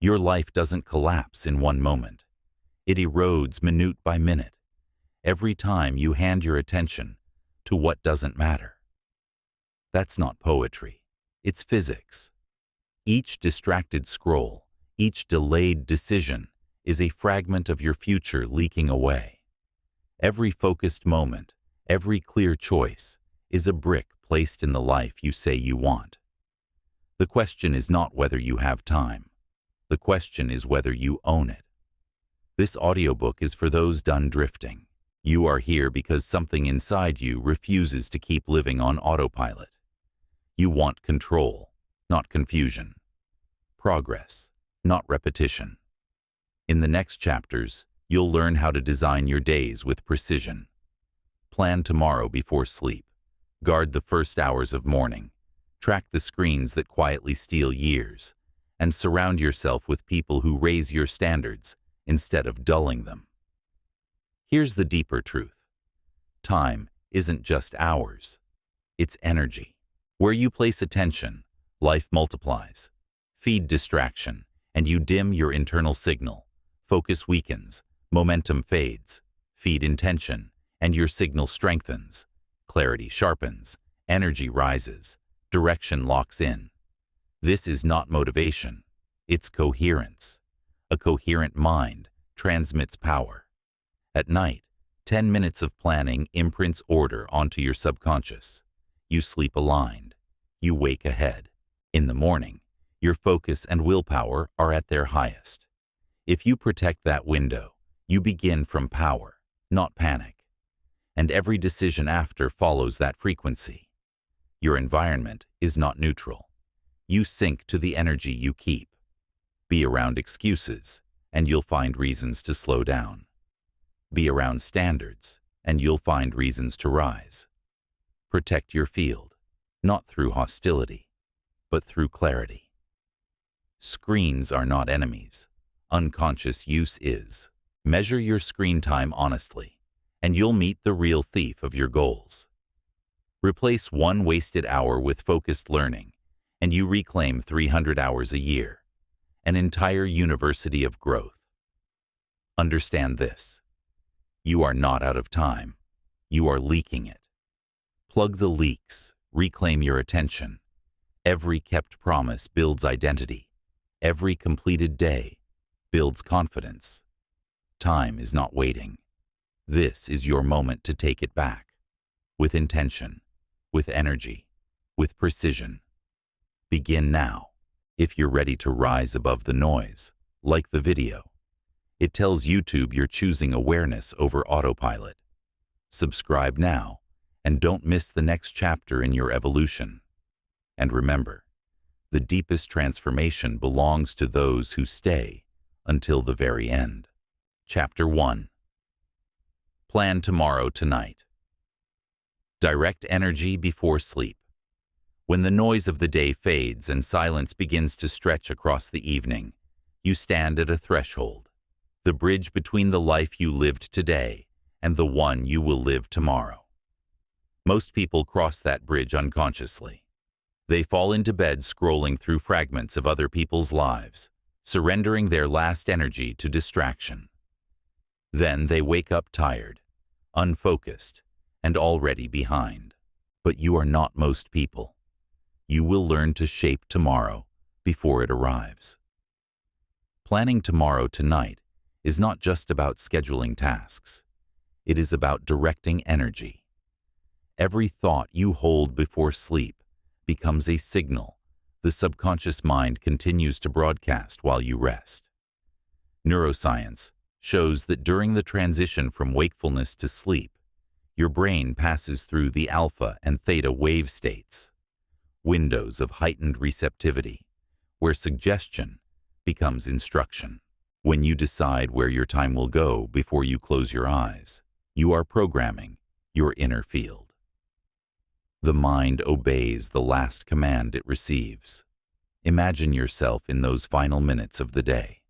Your life doesn't collapse in one moment. It erodes minute by minute, every time you hand your attention to what doesn't matter. That's not poetry. It's physics. Each distracted scroll, each delayed decision is a fragment of your future leaking away. Every focused moment, every clear choice is a brick placed in the life you say you want. The question is not whether you have time. The question is whether you own it. This audiobook is for those done drifting. You are here because something inside you refuses to keep living on autopilot. You want control, not confusion. Progress, not repetition. In the next chapters, you'll learn how to design your days with precision. Plan tomorrow before sleep. Guard the first hours of morning. Track the screens that quietly steal years. And surround yourself with people who raise your standards instead of dulling them. Here's the deeper truth. Time isn't just hours. It's energy. Where you place attention, life multiplies. Feed distraction, and you dim your internal signal. Focus weakens, momentum fades. Feed intention, and your signal strengthens. Clarity sharpens, energy rises, direction locks in. This is not motivation, it's coherence. A coherent mind transmits power. At night, 10 minutes of planning imprints order onto your subconscious. You sleep aligned. You wake ahead. In the morning, your focus and willpower are at their highest. If you protect that window, you begin from power, not panic. And every decision after follows that frequency. Your environment is not neutral. You sync to the energy you keep. Be around excuses, and you'll find reasons to slow down. Be around standards, and you'll find reasons to rise. Protect your field, not through hostility, but through clarity. Screens are not enemies. Unconscious use is. Measure your screen time honestly, and you'll meet the real thief of your goals. Replace one wasted hour with focused learning, and you reclaim 300 hours a year, an entire university of growth. Understand this. You are not out of time. You are leaking it. Plug the leaks. Reclaim your attention. Every kept promise builds identity. Every completed day builds confidence. Time is not waiting. This is your moment to take it back. With intention, with energy, with precision. Begin now. If you're ready to rise above the noise, like the video. It tells YouTube you're choosing awareness over autopilot. Subscribe now, and don't miss the next chapter in your evolution. And remember, the deepest transformation belongs to those who stay until the very end. Chapter 1. Plan tomorrow tonight. Direct energy before sleep. When the noise of the day fades and silence begins to stretch across the evening, you stand at a threshold, the bridge between the life you lived today and the one you will live tomorrow. Most people cross that bridge unconsciously. They fall into bed scrolling through fragments of other people's lives, surrendering their last energy to distraction. Then they wake up tired, unfocused, and already behind. But you are not most people. You will learn to shape tomorrow before it arrives. Planning tomorrow tonight is not just about scheduling tasks. It is about directing energy. Every thought you hold before sleep becomes a signal the subconscious mind continues to broadcast while you rest. Neuroscience shows that during the transition from wakefulness to sleep, your brain passes through the alpha and theta wave states, windows of heightened receptivity, where suggestion becomes instruction. When you decide where your time will go before you close your eyes, you are programming your inner field. The mind obeys the last command it receives. Imagine yourself in those final minutes of the day.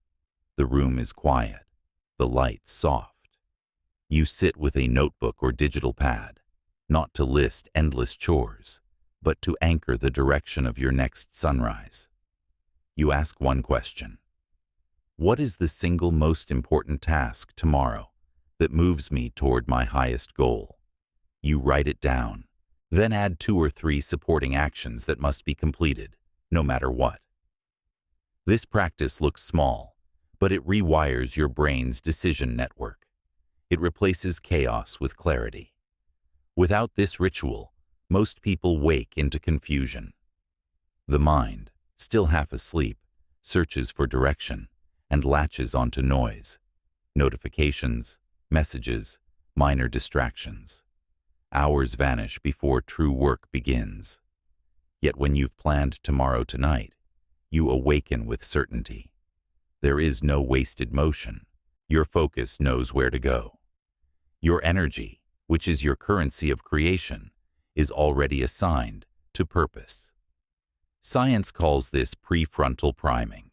The room is quiet, the lights soft. You sit with a notebook or digital pad, not to list endless chores, but to anchor the direction of your next sunrise. You ask one question: What is the single most important task tomorrow that moves me toward my highest goal? You write it down, then add 2 or 3 supporting actions that must be completed, no matter what. This practice looks small, but it rewires your brain's decision network. It replaces chaos with clarity. Without this ritual, most people wake into confusion. The mind, still half asleep, searches for direction and latches onto noise, notifications, messages, minor distractions. Hours vanish before true work begins. Yet when you've planned tomorrow tonight, you awaken with certainty. There is no wasted motion. Your focus knows where to go. Your energy, which is your currency of creation, is already assigned to purpose. Science calls this prefrontal priming.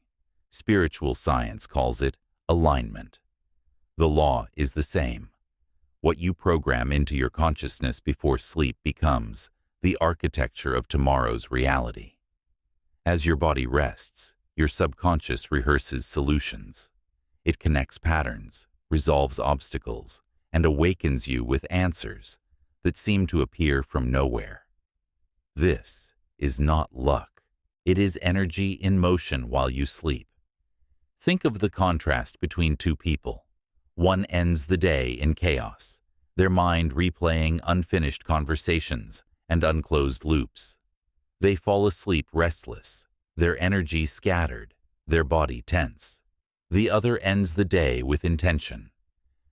Spiritual science calls it alignment. The law is the same. What you program into your consciousness before sleep becomes the architecture of tomorrow's reality. As your body rests, your subconscious rehearses solutions. It connects patterns, resolves obstacles, and awakens you with answers that seem to appear from nowhere. This is not luck. It is energy in motion while you sleep. Think of the contrast between 2 people. One ends the day in chaos, their mind replaying unfinished conversations and unclosed loops. They fall asleep restless, their energy scattered, their body tense. The other ends the day with intention.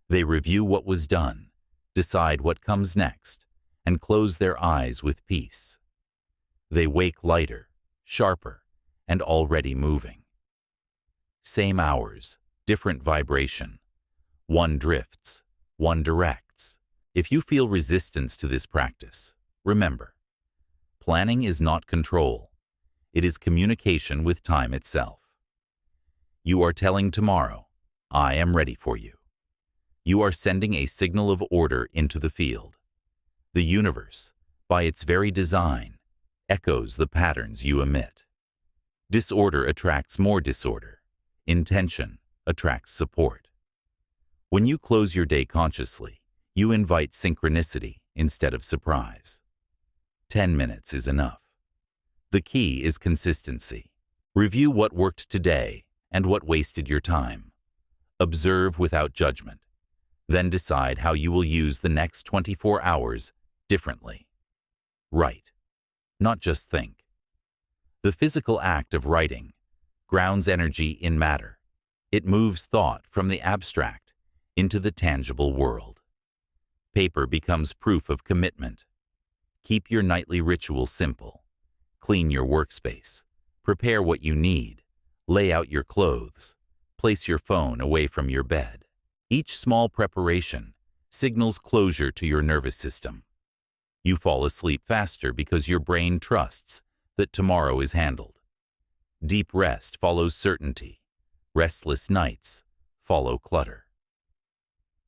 They review what was done, decide what comes next, and close their eyes with peace. They wake lighter, sharper, and already moving. Same hours, different vibration. One drifts, one directs. If you feel resistance to this practice, remember, planning is not control. It is communication with time itself. You are telling tomorrow, I am ready for you. You are sending a signal of order into the field. The universe, by its very design, echoes the patterns you emit. Disorder attracts more disorder. Intention attracts support. When you close your day consciously, you invite synchronicity instead of surprise. 10 minutes is enough. The key is consistency. Review what worked today and what wasted your time. Observe without judgment. Then decide how you will use the next 24 hours differently. Write, not just think. The physical act of writing grounds energy in matter. It moves thought from the abstract into the tangible world. Paper becomes proof of commitment. Keep your nightly ritual simple. Clean your workspace. Prepare what you need. Lay out your clothes. Place your phone away from your bed. Each small preparation signals closure to your nervous system. You fall asleep faster because your brain trusts that tomorrow is handled. Deep rest follows certainty. Restless nights follow clutter.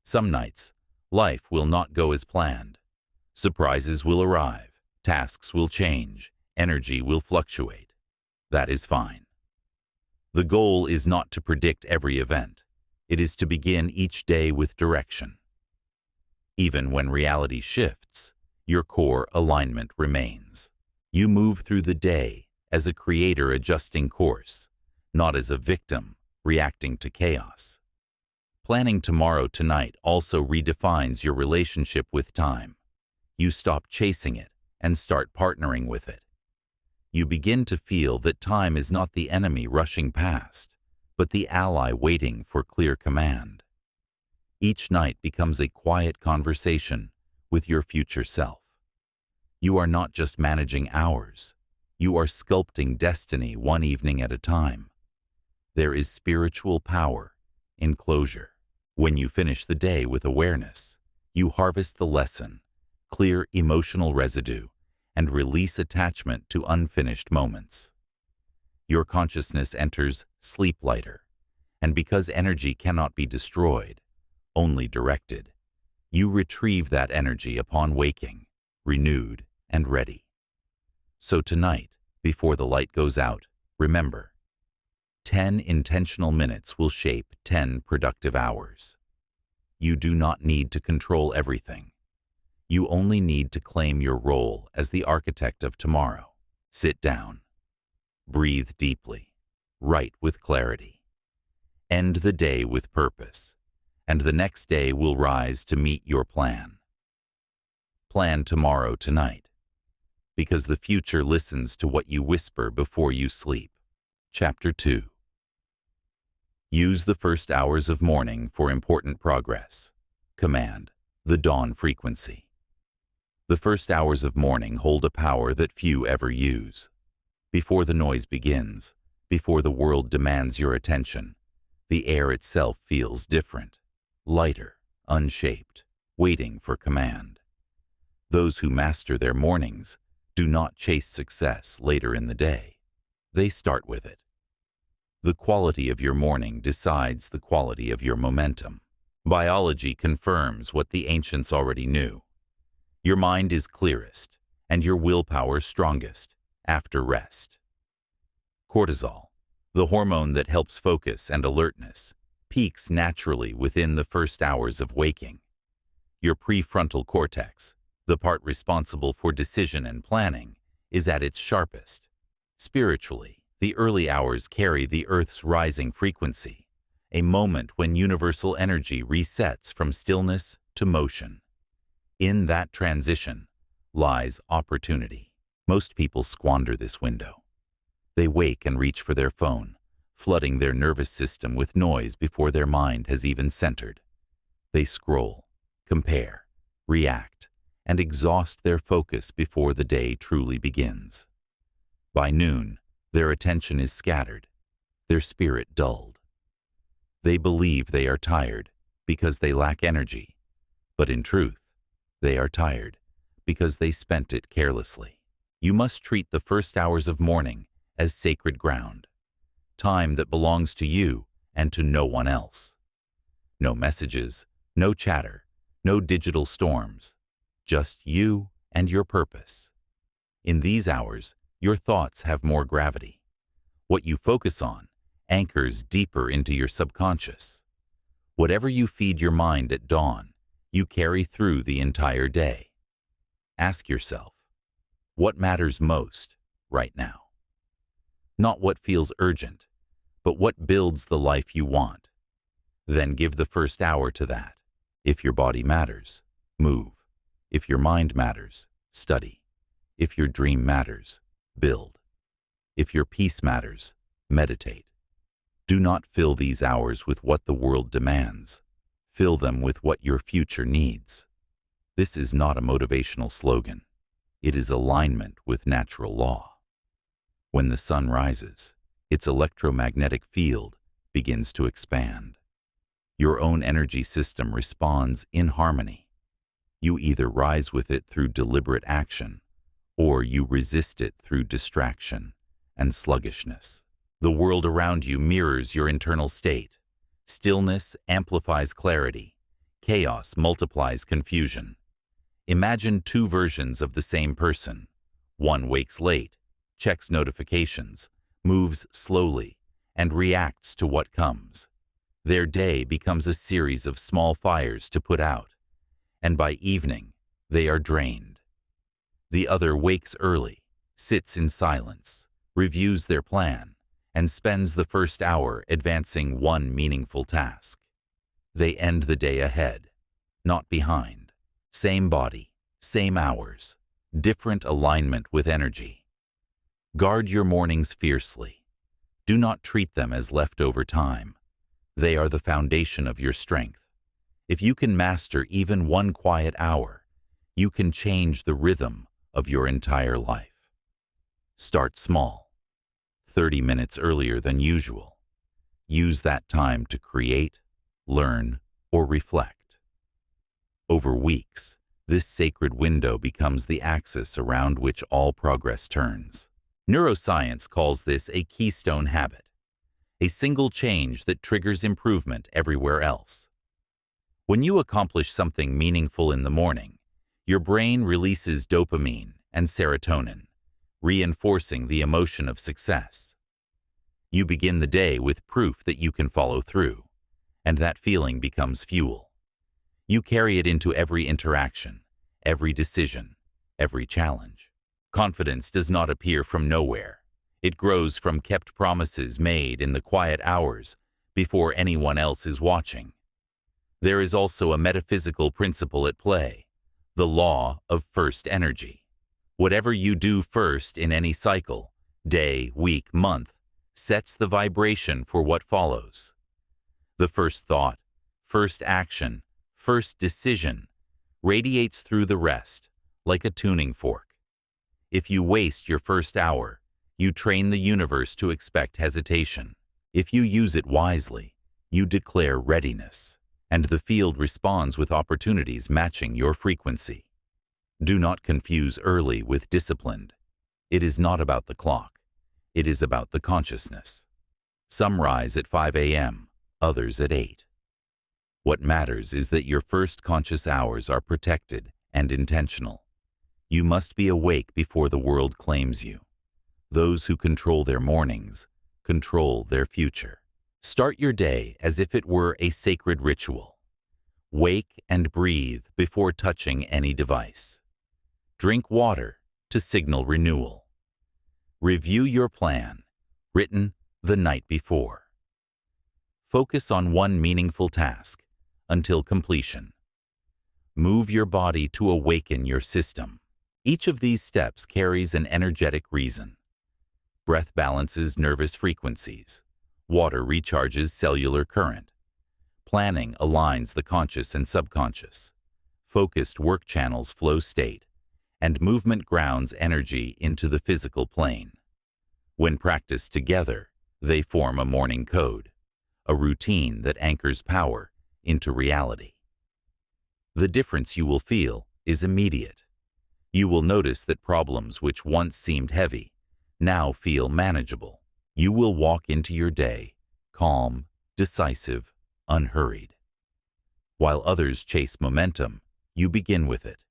Some nights, life will not go as planned. Surprises will arrive, tasks will change, energy will fluctuate. That is fine. The goal is not to predict every event. It is to begin each day with direction. Even when reality shifts, your core alignment remains. You move through the day as a creator adjusting course, not as a victim reacting to chaos. Planning tomorrow tonight also redefines your relationship with time. You stop chasing it and start partnering with it. You begin to feel that time is not the enemy rushing past, but the ally waiting for clear command. Each night becomes a quiet conversation with your future self. You are not just managing hours. You are sculpting destiny one evening at a time. There is spiritual power in closure. When you finish the day with awareness, you harvest the lesson, clear emotional residue, and release attachment to unfinished moments. Your consciousness enters sleep lighter, and because energy cannot be destroyed, only directed, you retrieve that energy upon waking, renewed and ready. So tonight, before the light goes out, remember, 10 intentional minutes will shape 10 productive hours. You do not need to control everything. You only need to claim your role as the architect of tomorrow. Sit down. Breathe deeply. Write with clarity. End the day with purpose, and the next day will rise to meet your plan. Plan tomorrow tonight, because the future listens to what you whisper before you sleep. Chapter 2. Use the first hours of morning for important progress. Command, the dawn frequency. The first hours of morning hold a power that few ever use. Before the noise begins, before the world demands your attention, the air itself feels different, lighter, unshaped, waiting for command. Those who master their mornings do not chase success later in the day. They start with it. The quality of your morning decides the quality of your momentum. Biology confirms what the ancients already knew. Your mind is clearest and your willpower strongest after rest. Cortisol, the hormone that helps focus and alertness, peaks naturally within the first hours of waking. Your prefrontal cortex, the part responsible for decision and planning, is at its sharpest. Spiritually, the early hours carry the Earth's rising frequency, a moment when universal energy resets from stillness to motion. In that transition lies opportunity. Most people squander this window. They wake and reach for their phone, flooding their nervous system with noise before their mind has even centered. They scroll, compare, react, and exhaust their focus before the day truly begins. By noon, their attention is scattered, their spirit dulled. They believe they are tired because they lack energy, but in truth, they are tired because they spent it carelessly. You must treat the first hours of morning as sacred ground, time that belongs to you and to no one else. No messages, no chatter, no digital storms, just you and your purpose. In these hours, your thoughts have more gravity. What you focus on anchors deeper into your subconscious. Whatever you feed your mind at dawn, you carry through the entire day. Ask yourself, what matters most right now? Not what feels urgent, but what builds the life you want. Then give the first hour to that. If your body matters, move. If your mind matters, study. If your dream matters, build. If your peace matters, meditate. Do not fill these hours with what the world demands. Fill them with what your future needs. This is not a motivational slogan. It is alignment with natural law. When the sun rises, its electromagnetic field begins to expand. Your own energy system responds in harmony. You either rise with it through deliberate action, or you resist it through distraction and sluggishness. The world around you mirrors your internal state. Stillness amplifies clarity. Chaos multiplies confusion. Imagine two versions of the same person. One wakes late, checks notifications, moves slowly, and reacts to what comes. Their day becomes a series of small fires to put out, and by evening, they are drained. The other wakes early, sits in silence, reviews their plan, and spends the first hour advancing one meaningful task. They end the day ahead, not behind. Same body, same hours, different alignment with energy. Guard your mornings fiercely. Do not treat them as leftover time. They are the foundation of your strength. If you can master even one quiet hour, you can change the rhythm of your entire life. Start small, 30 minutes earlier than usual. Use that time to create, learn, or reflect. Over weeks, this sacred window becomes the axis around which all progress turns. Neuroscience calls this a keystone habit, a single change that triggers improvement everywhere else. When you accomplish something meaningful in the morning, your brain releases dopamine and serotonin, reinforcing the emotion of success. You begin the day with proof that you can follow through, and that feeling becomes fuel. You carry it into every interaction, every decision, every challenge. Confidence does not appear from nowhere. It grows from kept promises made in the quiet hours before anyone else is watching. There is also a metaphysical principle at play, the law of first energy. Whatever you do first in any cycle, day, week, month, sets the vibration for what follows. The first thought, first action, first decision radiates through the rest, like a tuning fork. If you waste your first hour, you train the universe to expect hesitation. If you use it wisely, you declare readiness, and the field responds with opportunities matching your frequency. Do not confuse early with disciplined. It is not about the clock. It is about the consciousness. Some rise at 5 a.m., others at 8. What matters is that your first conscious hours are protected and intentional. You must be awake before the world claims you. Those who control their mornings control their future. Start your day as if it were a sacred ritual. Wake and breathe before touching any device. Drink water to signal renewal. Review your plan, written the night before. Focus on one meaningful task until completion. Move your body to awaken your system. Each of these steps carries an energetic reason. Breath balances nervous frequencies. Water recharges cellular current. Planning aligns the conscious and subconscious. Focused work channels flow state, and movement grounds energy into the physical plane. When practiced together, they form a morning code, a routine that anchors power into reality. The difference you will feel is immediate. You will notice that problems which once seemed heavy now feel manageable. You will walk into your day calm, decisive, unhurried. While others chase momentum, you begin with it.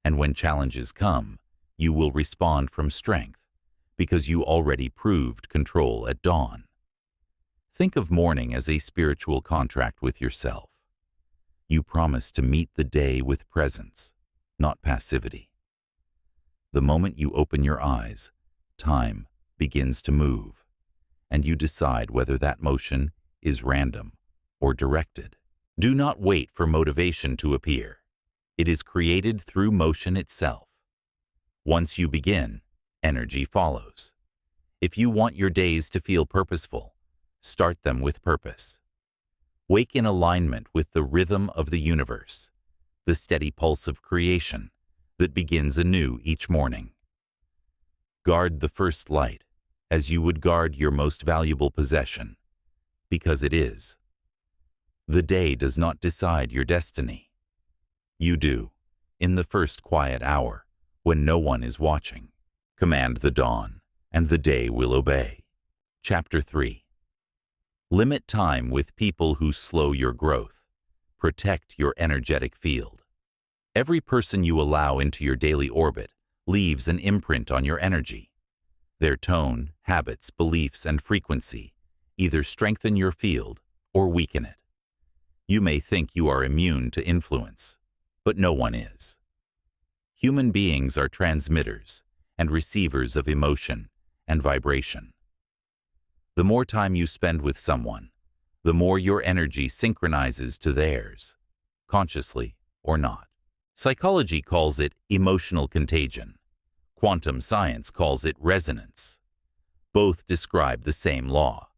And when challenges come, you will respond from strength, because you already proved control at dawn. Think of morning as a spiritual contract with yourself. You promise to meet the day with presence, not passivity. The moment you open your eyes, time begins to move, and you decide whether that motion is random or directed. Do not wait for motivation to appear. It is created through motion itself. Once you begin, energy follows. If you want your days to feel purposeful, start them with purpose. Wake in alignment with the rhythm of the universe, the steady pulse of creation that begins anew each morning. Guard the first light as you would guard your most valuable possession, because it is. The day does not decide your destiny. You do, in the first quiet hour, when no one is watching. Command the dawn, and the day will obey. Chapter 3. Limit time with people who slow your growth. Protect your energetic field. Every person you allow into your daily orbit leaves an imprint on your energy. Their tone, habits, beliefs, and frequency either strengthen your field or weaken it. You may think you are immune to influence, but no one is. Human beings are transmitters and receivers of emotion and vibration. The more time you spend with someone, the more your energy synchronizes to theirs, consciously or not. Psychology calls it emotional contagion. Quantum science calls it resonance. Both describe the same law.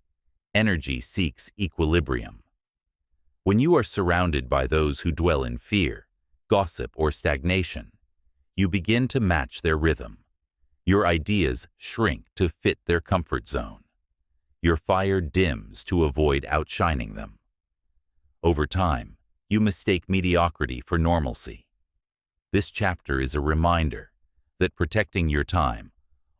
Energy seeks equilibrium. When you are surrounded by those who dwell in fear, gossip, or stagnation, you begin to match their rhythm. Your ideas shrink to fit their comfort zone. Your fire dims to avoid outshining them. Over time, you mistake mediocrity for normalcy. This chapter is a reminder that protecting your time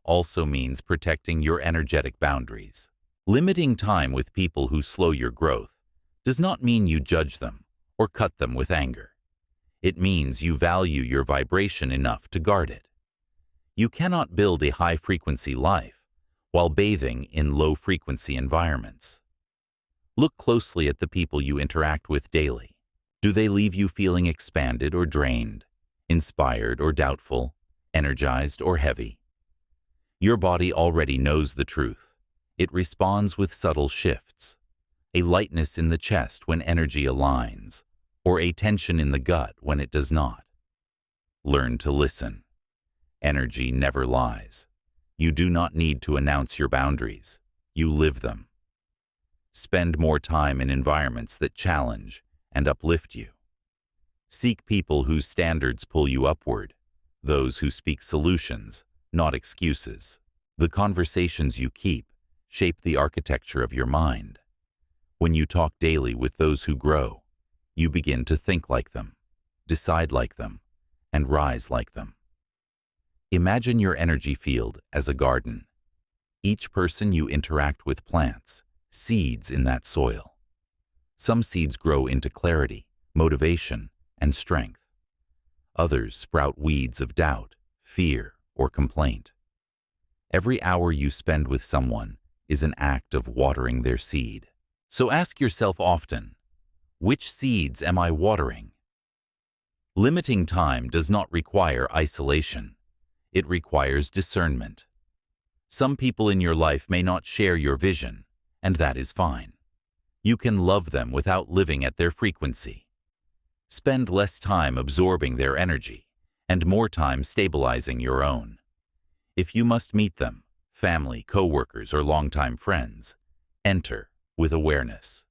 also means protecting your energetic boundaries. Limiting time with people who slow your growth does not mean you judge them or cut them with anger. It means you value your vibration enough to guard it. You cannot build a high-frequency life while bathing in low-frequency environments. Look closely at the people you interact with daily. Do they leave you feeling expanded or drained, inspired or doubtful, energized or heavy? Your body already knows the truth. It responds with subtle shifts. A lightness in the chest when energy aligns, or a tension in the gut when it does not. Learn to listen. Energy never lies. You do not need to announce your boundaries. You live them. Spend more time in environments that challenge and uplift you. Seek people whose standards pull you upward, those who speak solutions, not excuses. The conversations you keep shape the architecture of your mind. When you talk daily with those who grow, you begin to think like them, decide like them, and rise like them. Imagine your energy field as a garden. Each person you interact with plants seeds in that soil. Some seeds grow into clarity, motivation, and strength. Others sprout weeds of doubt, fear, or complaint. Every hour you spend with someone is an act of watering their seed. So ask yourself often, which seeds am I watering? Limiting time does not require isolation. It requires discernment. Some people in your life may not share your vision, and that is fine. You can love them without living at their frequency. Spend less time absorbing their energy and more time stabilizing your own. If you must meet them, family, co-workers, or longtime friends, enter with awareness.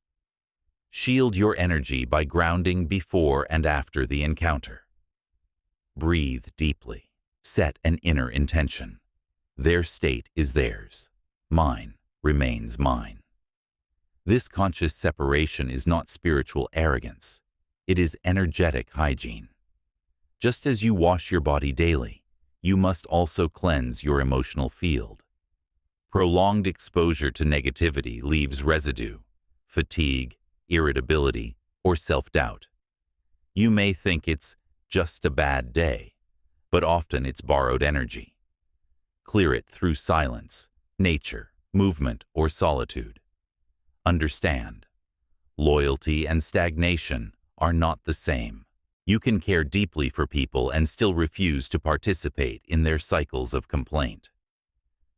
Shield your energy by grounding before and after the encounter. Breathe deeply. Set an inner intention. Their state is theirs. Mine remains mine. This conscious separation is not spiritual arrogance. It is energetic hygiene. Just as you wash your body daily, you must also cleanse your emotional field. Prolonged exposure to negativity leaves residue, fatigue, irritability, or self-doubt. You may think it's just a bad day, but often it's borrowed energy. Clear it through silence, nature, movement, or solitude. Understand, loyalty and stagnation are not the same. You can care deeply for people and still refuse to participate in their cycles of complaint.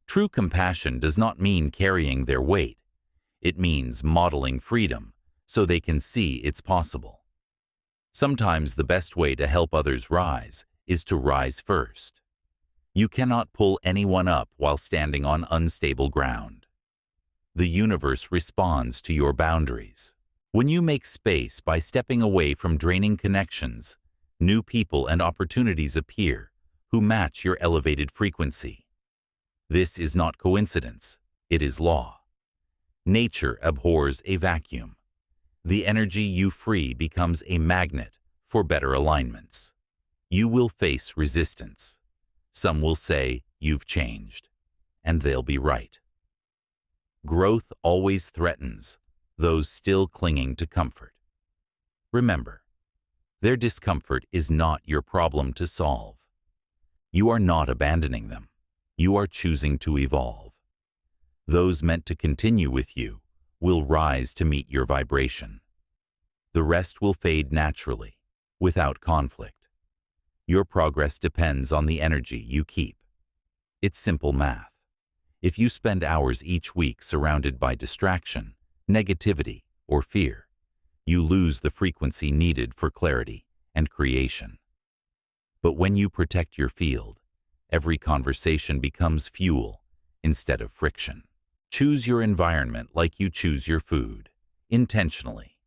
True compassion does not mean carrying their weight. It means modeling freedom so they can see it's possible. Sometimes the best way to help others rise is to rise first. You cannot pull anyone up while standing on unstable ground. The universe responds to your boundaries. When you make space by stepping away from draining connections, new people and opportunities appear who match your elevated frequency. This is not coincidence, it is law. Nature abhors a vacuum. The energy you free becomes a magnet for better alignments. You will face resistance. Some will say you've changed, and they'll be right. Growth always threatens those still clinging to comfort. Remember, their discomfort is not your problem to solve. You are not abandoning them. You are choosing to evolve. Those meant to continue with you will rise to meet your vibration. The rest will fade naturally, without conflict. Your progress depends on the energy you keep. It's simple math. If you spend hours each week surrounded by distraction, negativity, or fear, you lose the frequency needed for clarity and creation. But when you protect your field, every conversation becomes fuel instead of friction. Choose your environment like you choose your food, intentionally.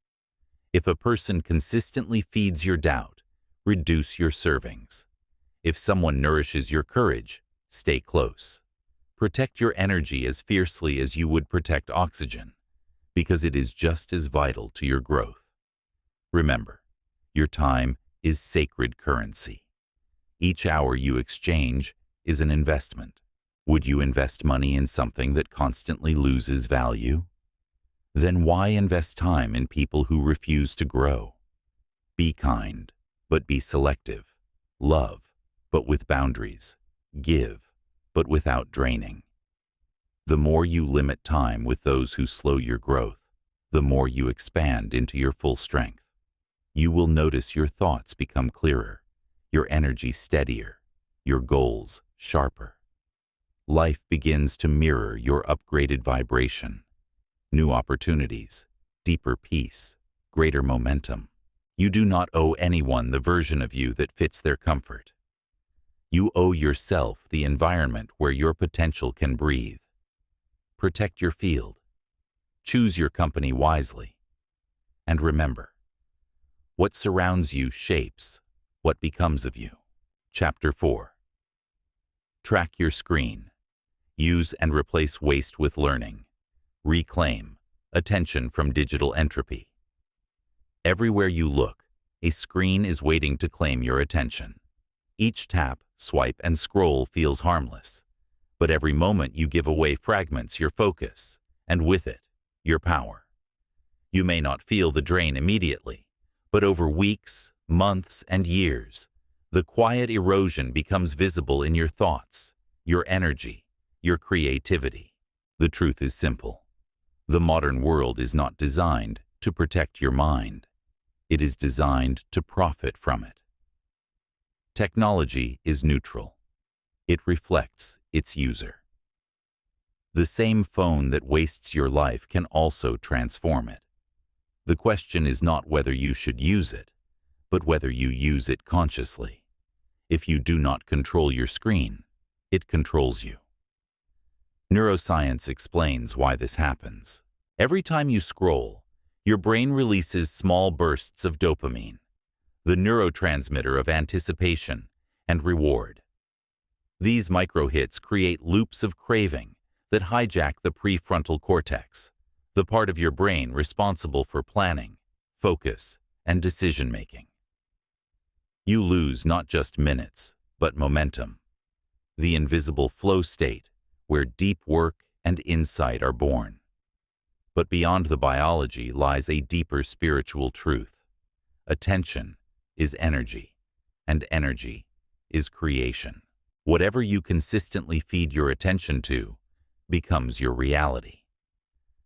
If a person consistently feeds your doubt, reduce your servings. If someone nourishes your courage, stay close. Protect your energy as fiercely as you would protect oxygen, because it is just as vital to your growth. Remember, your time is sacred currency. Each hour you exchange is an investment. Would you invest money in something that constantly loses value? Then why invest time in people who refuse to grow? Be kind, but be selective. Love, but with boundaries. Give, but without draining. The more you limit time with those who slow your growth, the more you expand into your full strength. You will notice your thoughts become clearer, your energy steadier, your goals sharper. Life begins to mirror your upgraded vibration. New opportunities, deeper peace, greater momentum. You do not owe anyone the version of you that fits their comfort. You owe yourself the environment where your potential can breathe. Protect your field. Choose your company wisely. And remember, what surrounds you shapes what becomes of you. Chapter 4. Track your screen. Use and replace waste with learning. Reclaim attention from digital entropy. Everywhere you look, a screen is waiting to claim your attention. Each tap, swipe, and scroll feels harmless, but every moment you give away fragments your focus, and with it, your power. You may not feel the drain immediately, but over weeks, months, and years, the quiet erosion becomes visible in your thoughts, your energy, your creativity. The truth is simple. The modern world is not designed to protect your mind. It is designed to profit from it. Technology is neutral. It reflects its user. The same phone that wastes your life can also transform it. The question is not whether you should use it, but whether you use it consciously. If you do not control your screen, it controls you. Neuroscience explains why this happens. Every time you scroll, your brain releases small bursts of dopamine, the neurotransmitter of anticipation and reward. These microhits create loops of craving that hijack the prefrontal cortex, the part of your brain responsible for planning, focus, and decision-making. You lose not just minutes, but momentum, the invisible flow state where deep work and insight are born. But beyond the biology lies a deeper spiritual truth. Attention is energy, and energy is creation. Whatever you consistently feed your attention to becomes your reality.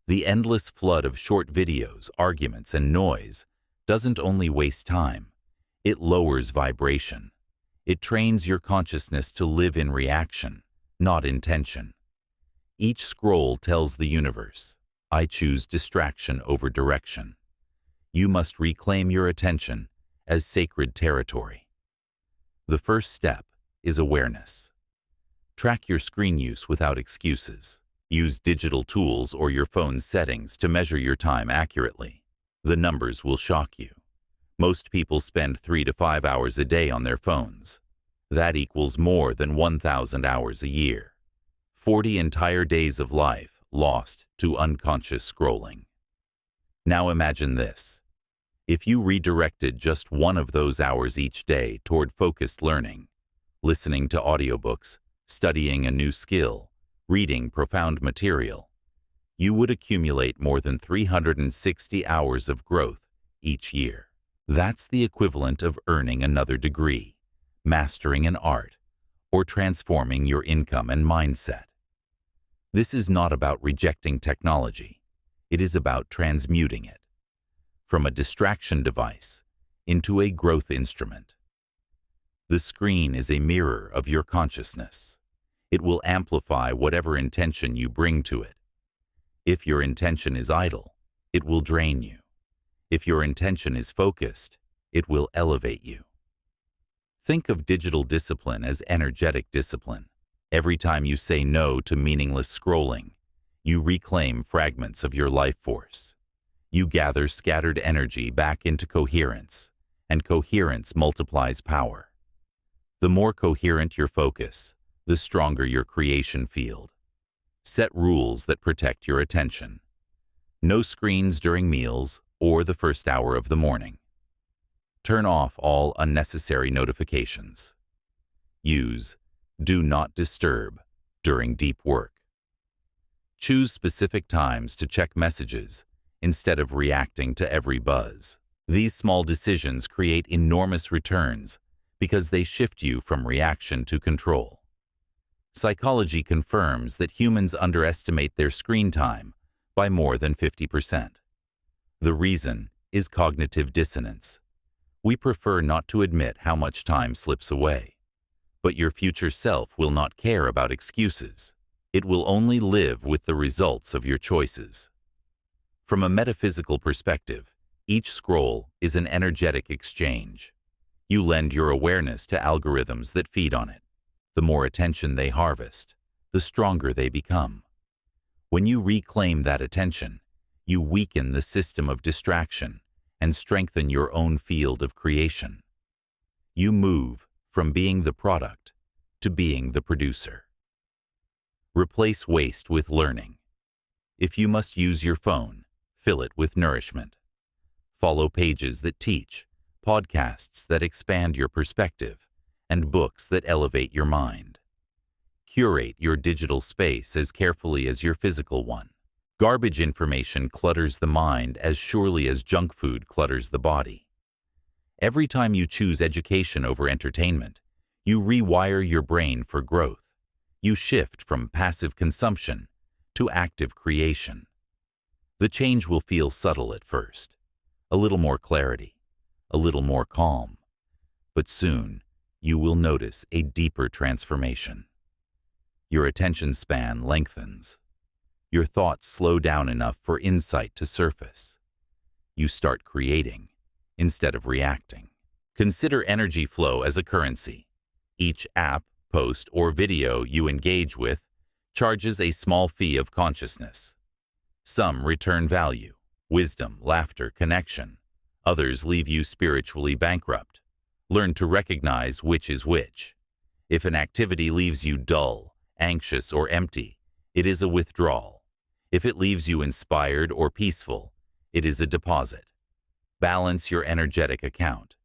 The endless flood of short videos, arguments, and noise doesn't only waste time, it lowers vibration. It trains your consciousness to live in reaction, not intention. Each scroll tells the universe, I choose distraction over direction. You must reclaim your attention as sacred territory. The first step is awareness. Track your screen use without excuses. Use digital tools or your phone's settings to measure your time accurately. The numbers will shock you. Most people spend 3 to 5 hours a day on their phones. That equals more than 1,000 hours a year. 40 entire days of life lost to unconscious scrolling. Now imagine this. If you redirected just one of those hours each day toward focused learning, listening to audiobooks, studying a new skill, reading profound material, you would accumulate more than 360 hours of growth each year. That's the equivalent of earning another degree, mastering an art, or transforming your income and mindset. This is not about rejecting technology. It is about transmuting it from a distraction device into a growth instrument. The screen is a mirror of your consciousness. It will amplify whatever intention you bring to it. If your intention is idle, it will drain you. If your intention is focused, it will elevate you. Think of digital discipline as energetic discipline. Every time you say no to meaningless scrolling, you reclaim fragments of your life force. You gather scattered energy back into coherence, and coherence multiplies power. The more coherent your focus, the stronger your creation field. Set rules that protect your attention. No screens during meals or the first hour of the morning. Turn off all unnecessary notifications. Use Do Not Disturb during deep work. Choose specific times to check messages instead of reacting to every buzz. These small decisions create enormous returns because they shift you from reaction to control. Psychology confirms that humans underestimate their screen time by more than 50%. The reason is cognitive dissonance. We prefer not to admit how much time slips away. But your future self will not care about excuses. It will only live with the results of your choices. From a metaphysical perspective, each scroll is an energetic exchange. You lend your awareness to algorithms that feed on it. The more attention they harvest, the stronger they become. When you reclaim that attention, you weaken the system of distraction and strengthen your own field of creation. You move from being the product to being the producer. Replace waste with learning. If you must use your phone, fill it with nourishment. Follow pages that teach, podcasts that expand your perspective, and books that elevate your mind. Curate your digital space as carefully as your physical one. Garbage information clutters the mind as surely as junk food clutters the body. Every time you choose education over entertainment, you rewire your brain for growth. You shift from passive consumption to active creation. The change will feel subtle at first, a little more clarity, a little more calm, but soon you will notice a deeper transformation. Your attention span lengthens. Your thoughts slow down enough for insight to surface. You start creating instead of reacting. Consider energy flow as a currency. Each app, post, or video you engage with charges a small fee of consciousness. Some return value, wisdom, laughter, connection. Others leave you spiritually bankrupt. Learn to recognize which is which. If an activity leaves you dull, anxious, or empty, it is a withdrawal. If it leaves you inspired or peaceful, it is a deposit. Balance your energetic account.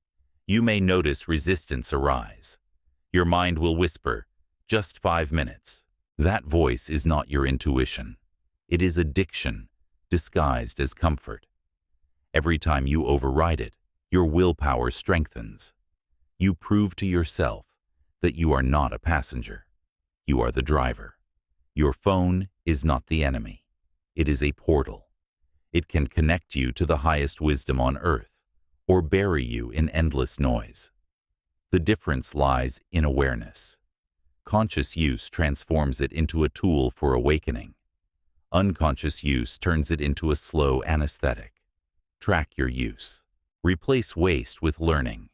You may notice resistance arise. Your mind will whisper, "Just 5 minutes." That voice is not your intuition. It is addiction, disguised as comfort. Every time you override it, your willpower strengthens. You prove to yourself that you are not a passenger. You are the driver. Your phone is not the enemy. It is a portal. It can connect you to the highest wisdom on earth, or bury you in endless noise. The difference lies in awareness. Conscious use transforms it into a tool for awakening. Unconscious use turns it into a slow anesthetic. Track your use. Replace waste with learning.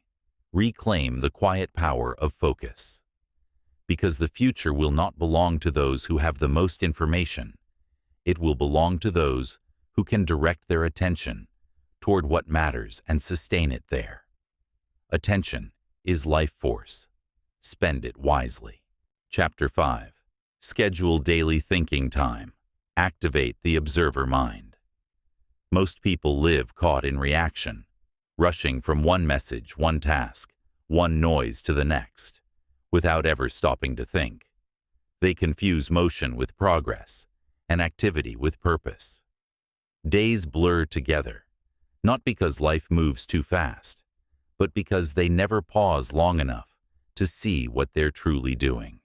Reclaim the quiet power of focus. Because the future will not belong to those who have the most information. It will belong to those who can direct their attention toward what matters and sustain it there. Attention is life force. Spend it wisely. Chapter 5. Schedule daily thinking time. Activate the observer mind. Most people live caught in reaction, rushing from one message, one task, one noise to the next, without ever stopping to think. They confuse motion with progress, and activity with purpose. Days blur together, not because life moves too fast, but because they never pause long enough to see what they're truly doing.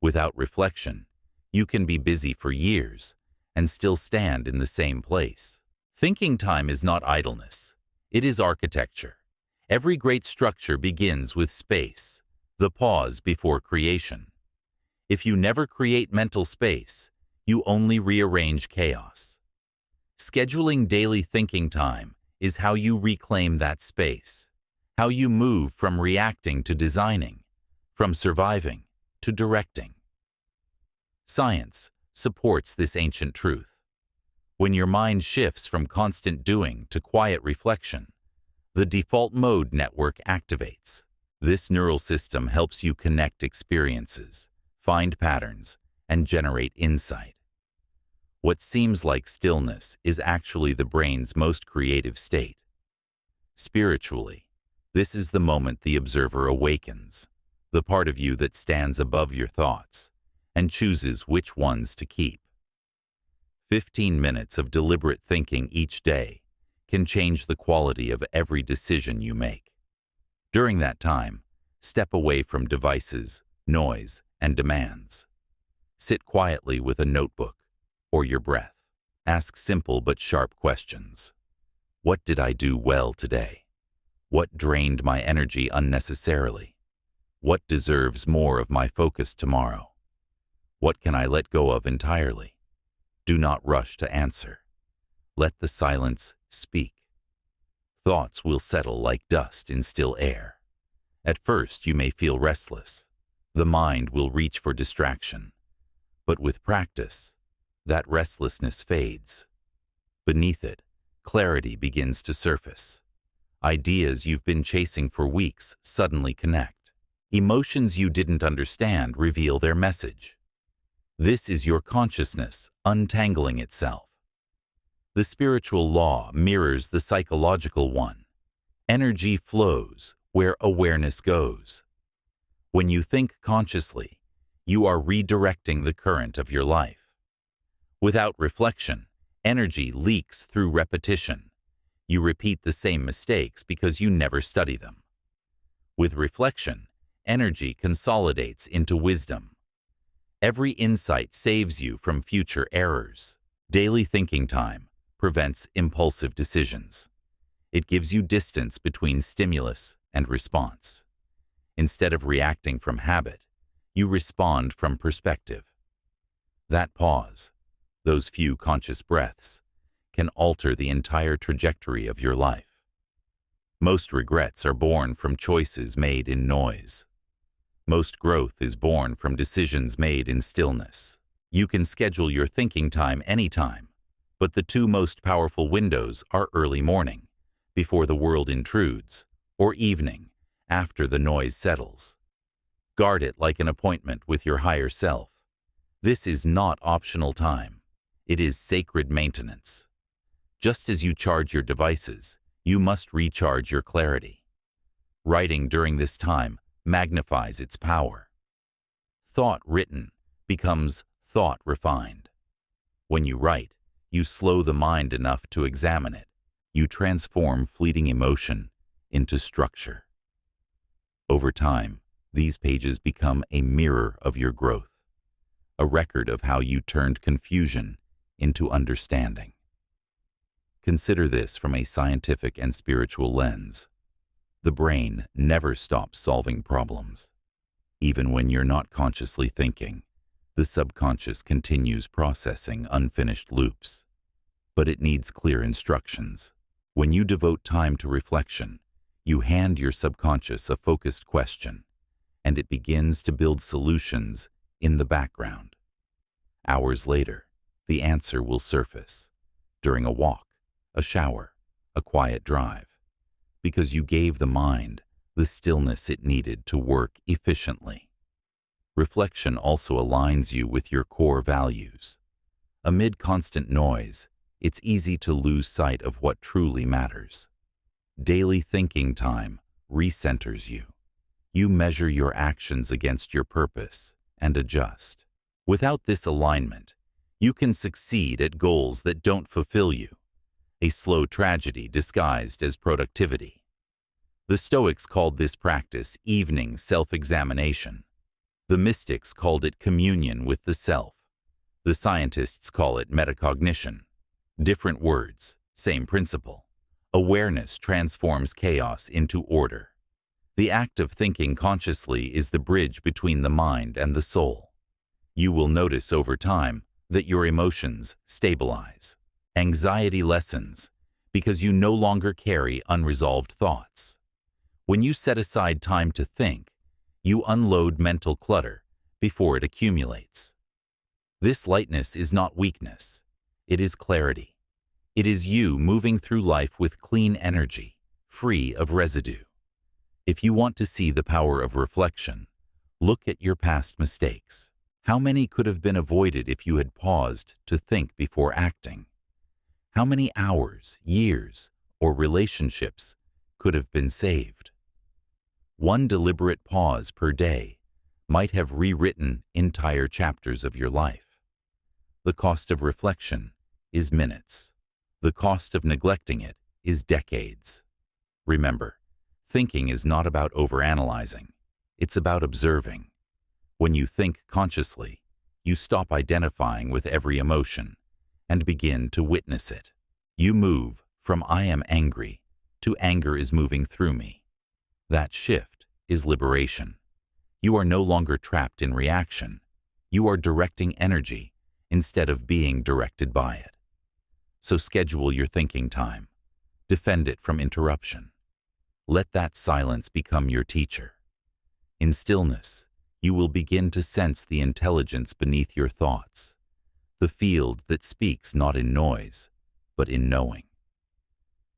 Without reflection, you can be busy for years and still stand in the same place. Thinking time is not idleness. It is architecture. Every great structure begins with space, the pause before creation. If you never create mental space, you only rearrange chaos. Scheduling daily thinking time is how you reclaim that space, how you move from reacting to designing, from surviving to directing. Science supports this ancient truth. When your mind shifts from constant doing to quiet reflection, the default mode network activates. This neural system helps you connect experiences, find patterns, and generate insight. What seems like stillness is actually the brain's most creative state. Spiritually, this is the moment the observer awakens, the part of you that stands above your thoughts and chooses which ones to keep. 15 minutes of deliberate thinking each day can change the quality of every decision you make. During that time, step away from devices, noise, and demands. Sit quietly with a notebook or your breath. Ask simple but sharp questions. What did I do well today? What drained my energy unnecessarily? What deserves more of my focus tomorrow? What can I let go of entirely? Do not rush to answer. Let the silence speak. Thoughts will settle like dust in still air. At first you may feel restless. The mind will reach for distraction. But with practice, that restlessness fades. Beneath it, clarity begins to surface. Ideas you've been chasing for weeks suddenly connect. Emotions you didn't understand reveal their message. This is your consciousness untangling itself. The spiritual law mirrors the psychological one. Energy flows where awareness goes. When you think consciously, you are redirecting the current of your life. Without reflection, energy leaks through repetition. You repeat the same mistakes because you never study them. With reflection, energy consolidates into wisdom. Every insight saves you from future errors. Daily thinking time prevents impulsive decisions. It gives you distance between stimulus and response. Instead of reacting from habit, you respond from perspective. That pause, those few conscious breaths, can alter the entire trajectory of your life. Most regrets are born from choices made in noise. Most growth is born from decisions made in stillness. You can schedule your thinking time anytime, but the two most powerful windows are early morning, before the world intrudes, or evening, after the noise settles. Guard it like an appointment with your higher self. This is not optional time. It is sacred maintenance. Just as you charge your devices, you must recharge your clarity. Writing during this time magnifies its power. Thought written becomes thought refined. When you write, you slow the mind enough to examine it. You transform fleeting emotion into structure. Over time, these pages become a mirror of your growth, a record of how you turned confusion into understanding. Consider this from a scientific and spiritual lens. The brain never stops solving problems. Even when you're not consciously thinking, the subconscious continues processing unfinished loops. But it needs clear instructions. When you devote time to reflection, you hand your subconscious a focused question, and it begins to build solutions in the background. Hours later, the answer will surface, during a walk, a shower, a quiet drive, because you gave the mind the stillness it needed to work efficiently. Reflection also aligns you with your core values. Amid constant noise, it's easy to lose sight of what truly matters. Daily thinking time recenters you. You measure your actions against your purpose and adjust. Without this alignment, you can succeed at goals that don't fulfill you, a slow tragedy disguised as productivity. The Stoics called this practice evening self-examination. The mystics called it communion with the self. The scientists call it metacognition. Different words, same principle. Awareness transforms chaos into order. The act of thinking consciously is the bridge between the mind and the soul. You will notice over time that your emotions stabilize. Anxiety lessens because you no longer carry unresolved thoughts. When you set aside time to think, you unload mental clutter before it accumulates. This lightness is not weakness. It is clarity. It is you moving through life with clean energy, free of residue. If you want to see the power of reflection, look at your past mistakes. How many could have been avoided if you had paused to think before acting? How many hours, years, or relationships could have been saved? One deliberate pause per day might have rewritten entire chapters of your life. The cost of reflection is minutes. The cost of neglecting it is decades. Remember, thinking is not about overanalyzing. It's about observing. When you think consciously, you stop identifying with every emotion and begin to witness it. You move from "I am angry" to "anger is moving through me." That shift is liberation. You are no longer trapped in reaction. You are directing energy instead of being directed by it. So schedule your thinking time. Defend it from interruption. Let that silence become your teacher. In stillness, you will begin to sense the intelligence beneath your thoughts, the field that speaks not in noise, but in knowing.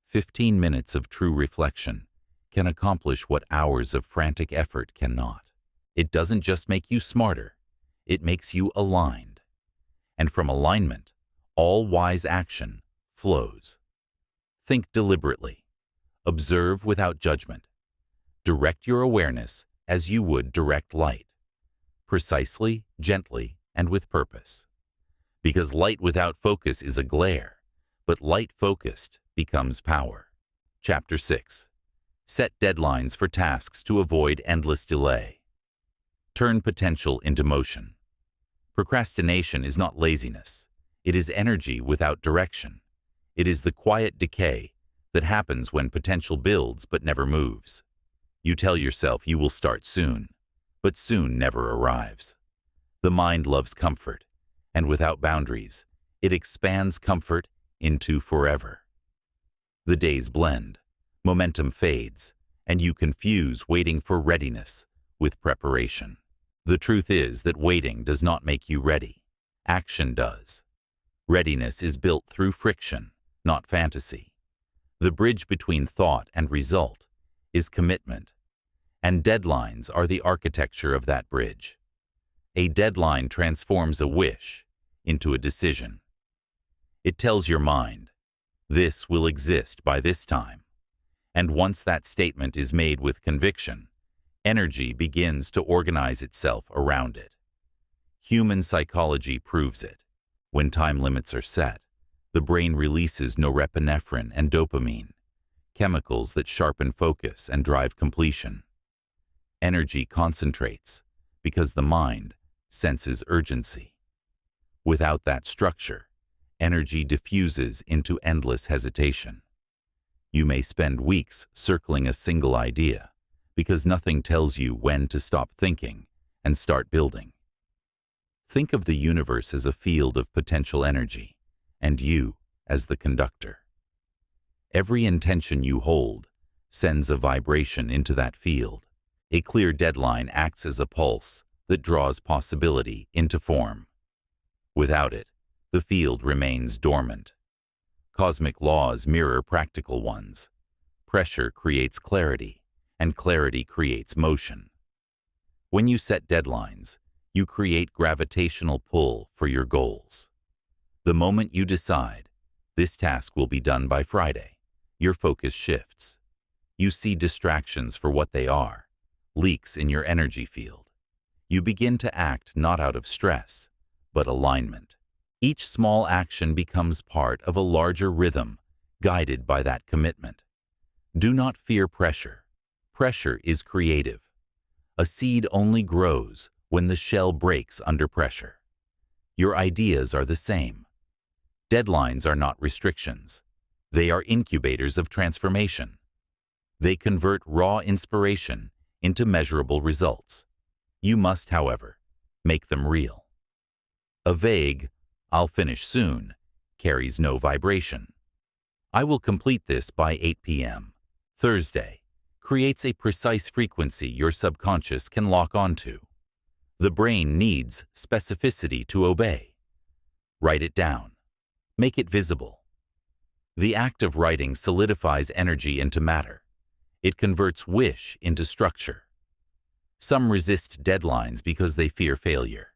15 minutes of true reflection can accomplish what hours of frantic effort cannot. It doesn't just make you smarter, it makes you aligned. And from alignment, all wise action flows. Think deliberately. Observe without judgment. Direct your awareness as you would direct light. Precisely, gently, and with purpose. Because light without focus is a glare, but light focused becomes power. Chapter 6. Set deadlines for tasks to avoid endless delay. Turn potential into motion. Procrastination is not laziness. It is energy without direction. It is the quiet decay that happens when potential builds but never moves. You tell yourself you will start soon, but soon never arrives. The mind loves comfort, and without boundaries, it expands comfort into forever. The days blend, momentum fades, and you confuse waiting for readiness with preparation. The truth is that waiting does not make you ready. Action does. Readiness is built through friction, not fantasy. The bridge between thought and result is commitment, and deadlines are the architecture of that bridge. A deadline transforms a wish into a decision. It tells your mind, "This will exist by this time." And once that statement is made with conviction, energy begins to organize itself around it. Human psychology proves it. When time limits are set, the brain releases norepinephrine and dopamine, chemicals that sharpen focus and drive completion. Energy concentrates because the mind senses urgency. Without that structure, energy diffuses into endless hesitation. You may spend weeks circling a single idea because nothing tells you when to stop thinking and start building. Think of the universe as a field of potential energy, and you as the conductor. Every intention you hold sends a vibration into that field. A clear deadline acts as a pulse that draws possibility into form. Without it, the field remains dormant. Cosmic laws mirror practical ones. Pressure creates clarity, and clarity creates motion. When you set deadlines, you create gravitational pull for your goals. The moment you decide, "This task will be done by Friday," your focus shifts. You see distractions for what they are, leaks in your energy field. You begin to act not out of stress, but alignment. Each small action becomes part of a larger rhythm, guided by that commitment. Do not fear pressure. Pressure is creative. A seed only grows when the shell breaks under pressure. Your ideas are the same. Deadlines are not restrictions. They are incubators of transformation. They convert raw inspiration into measurable results. You must, however, make them real. A vague, "I'll finish soon," carries no vibration. "I will complete this by 8 p.m. Thursday," creates a precise frequency your subconscious can lock onto. The brain needs specificity to obey. Write it down. Make it visible. The act of writing solidifies energy into matter. It converts wish into structure. Some resist deadlines because they fear failure.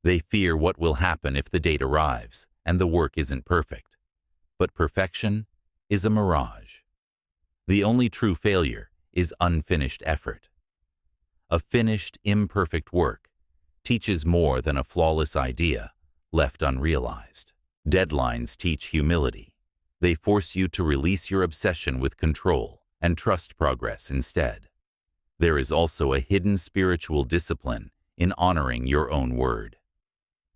They fear what will happen if the date arrives and the work isn't perfect. But perfection is a mirage. The only true failure is unfinished effort. A finished, imperfect work teaches more than a flawless idea left unrealized. Deadlines teach humility. They force you to release your obsession with control and trust progress instead. There is also a hidden spiritual discipline in honoring your own word.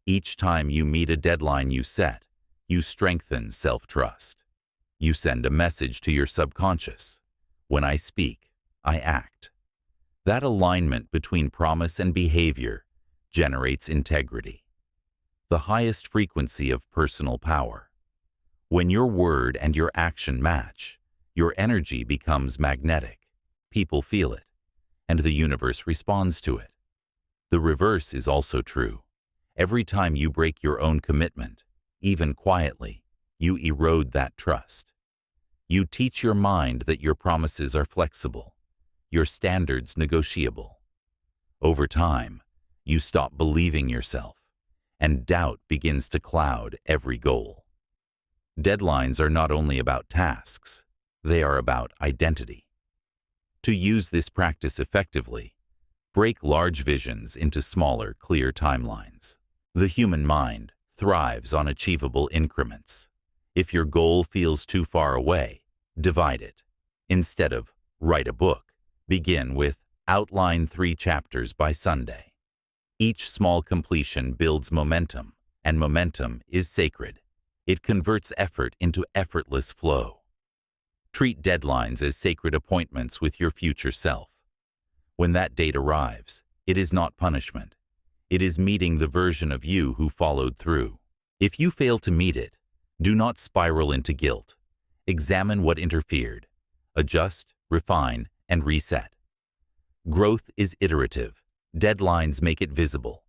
Each time you meet a deadline you set, you strengthen self-trust. You send a message to your subconscious. When I speak, I act. That alignment between promise and behavior generates integrity, the highest frequency of personal power. When your word and your action match, your energy becomes magnetic. People feel it, and the universe responds to it. The reverse is also true. Every time you break your own commitment, even quietly, you erode that trust. You teach your mind that your promises are flexible, your standards negotiable. Over time, you stop believing yourself, and doubt begins to cloud every goal. Deadlines are not only about tasks, they are about identity. To use this practice effectively, break large visions into smaller, clear timelines. The human mind thrives on achievable increments. If your goal feels too far away, divide it. Instead of write a book, begin with outline 3 chapters by Sunday. Each small completion builds momentum, and momentum is sacred. It converts effort into effortless flow. Treat deadlines as sacred appointments with your future self. When that date arrives, it is not punishment. It is meeting the version of you who followed through. If you fail to meet it, do not spiral into guilt. Examine what interfered. Adjust, refine, and reset. Growth is iterative. Deadlines make it visible.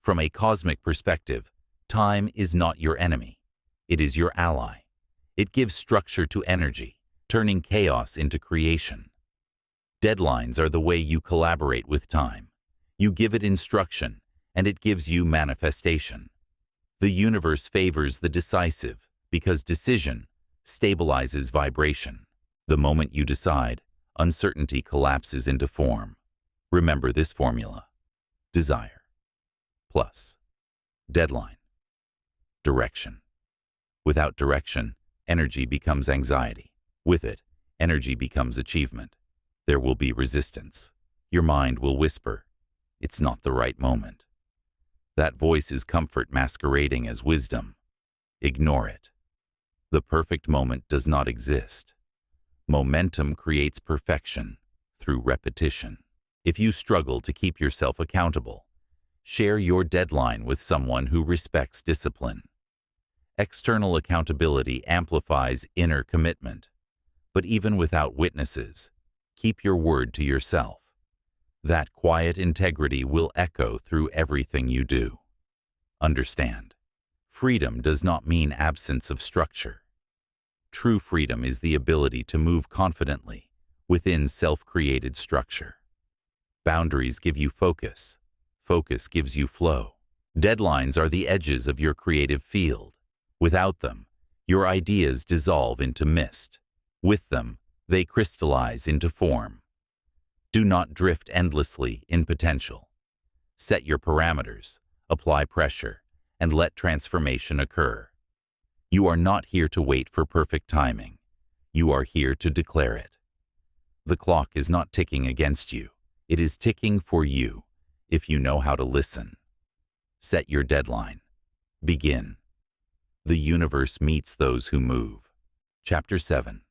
From a cosmic perspective, time is not your enemy. It is your ally. It gives structure to energy, turning chaos into creation. Deadlines are the way you collaborate with time. You give it instruction, and it gives you manifestation. The universe favors the decisive because decision stabilizes vibration. The moment you decide, uncertainty collapses into form. Remember this formula: desire plus deadline, direction. Without direction, energy becomes anxiety. With it, energy becomes achievement. There will be resistance. Your mind will whisper, "It's not the right moment." That voice is comfort masquerading as wisdom. Ignore it. The perfect moment does not exist. Momentum creates perfection through repetition. If you struggle to keep yourself accountable, share your deadline with someone who respects discipline. External accountability amplifies inner commitment. But even without witnesses, keep your word to yourself. That quiet integrity will echo through everything you do. Understand, freedom does not mean absence of structure. True freedom is the ability to move confidently within self-created structure. Boundaries give you focus. Focus gives you flow. Deadlines are the edges of your creative field. Without them, your ideas dissolve into mist. With them, they crystallize into form. Do not drift endlessly in potential. Set your parameters, apply pressure, and let transformation occur. You are not here to wait for perfect timing. You are here to declare it. The clock is not ticking against you. It is ticking for you, if you know how to listen. Set your deadline. Begin. The universe meets those who move. Chapter 7.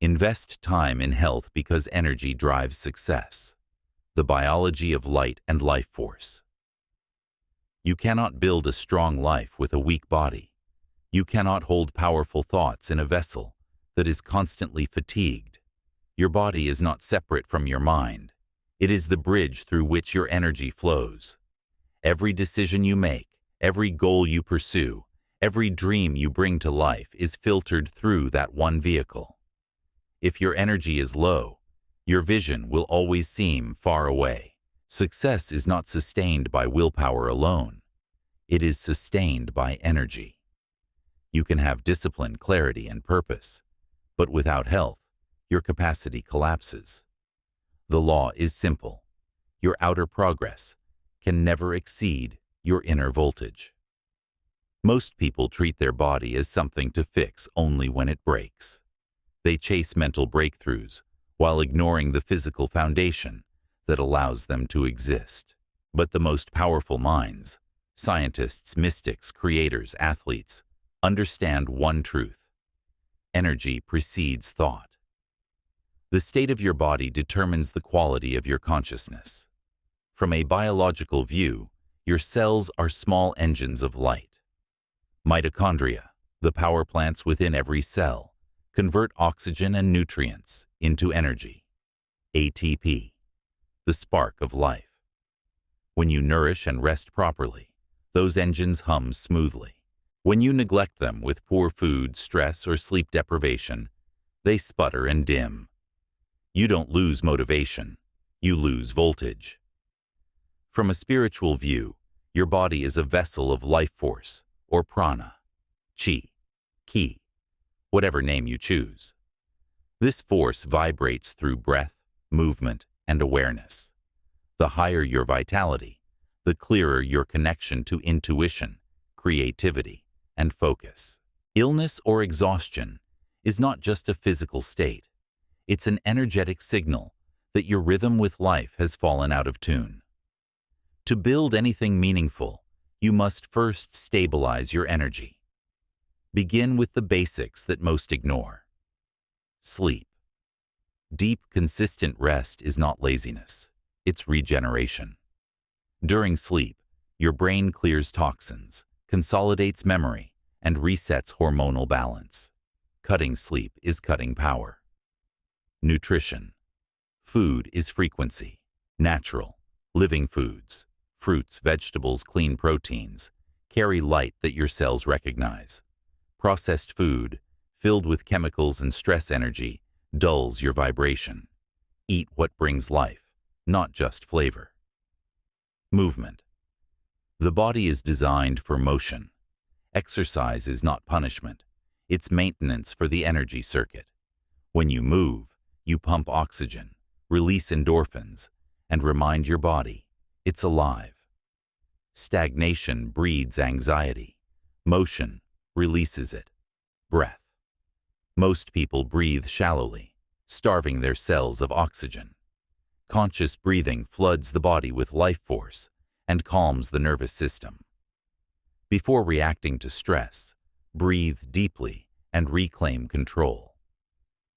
Invest time in health because energy drives success. The biology of light and life force. You cannot build a strong life with a weak body. You cannot hold powerful thoughts in a vessel that is constantly fatigued. Your body is not separate from your mind. It is the bridge through which your energy flows. Every decision you make, every goal you pursue, every dream you bring to life is filtered through that one vehicle. If your energy is low, your vision will always seem far away. Success is not sustained by willpower alone. It is sustained by energy. You can have discipline, clarity, and purpose, but without health, your capacity collapses. The law is simple. Your outer progress can never exceed your inner voltage. Most people treat their body as something to fix only when it breaks. They chase mental breakthroughs while ignoring the physical foundation that allows them to exist. But the most powerful minds, scientists, mystics, creators, athletes, understand one truth. Energy precedes thought. The state of your body determines the quality of your consciousness. From a biological view, your cells are small engines of light. Mitochondria, the power plants within every cell, convert oxygen and nutrients into energy. ATP, the spark of life. When you nourish and rest properly, those engines hum smoothly. When you neglect them with poor food, stress, or sleep deprivation, they sputter and dim. You don't lose motivation, you lose voltage. From a spiritual view, your body is a vessel of life force, or prana, chi, ki, whatever name you choose. This force vibrates through breath, movement, and awareness. The higher your vitality, the clearer your connection to intuition, creativity, and focus. Illness or exhaustion is not just a physical state. It's an energetic signal that your rhythm with life has fallen out of tune. To build anything meaningful, you must first stabilize your energy. Begin with the basics that most ignore. Sleep. Deep, consistent rest is not laziness, it's regeneration. During sleep, your brain clears toxins, consolidates memory, and resets hormonal balance. Cutting sleep is cutting power. Nutrition. Food is frequency. Natural, living foods, fruits, vegetables, clean proteins, carry light that your cells recognize. Processed food, filled with chemicals and stress energy, dulls your vibration. Eat what brings life, not just flavor. Movement. The body is designed for motion. Exercise is not punishment. It's maintenance for the energy circuit. When you move, you pump oxygen, release endorphins, and remind your body it's alive. Stagnation breeds anxiety. Motion releases it. Breath. Most people breathe shallowly, starving their cells of oxygen. Conscious breathing floods the body with life force and calms the nervous system. Before reacting to stress, breathe deeply and reclaim control.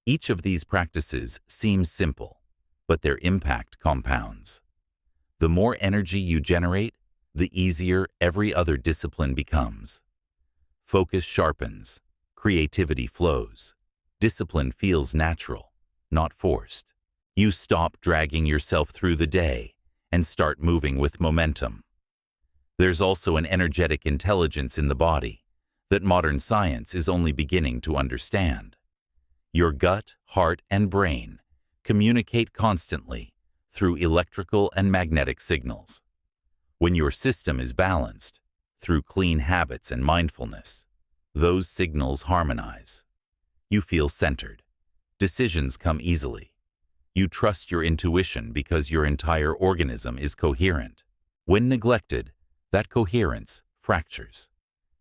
Each of these practices seems simple, but their impact compounds. The more energy you generate, the easier every other discipline becomes. Focus sharpens, creativity flows, discipline feels natural, not forced. You stop dragging yourself through the day and start moving with momentum. There's also an energetic intelligence in the body that modern science is only beginning to understand. Your gut, heart, and brain communicate constantly through electrical and magnetic signals. When your system is balanced, through clean habits and mindfulness, those signals harmonize. You feel centered. Decisions come easily. You trust your intuition because your entire organism is coherent. When neglected, that coherence fractures.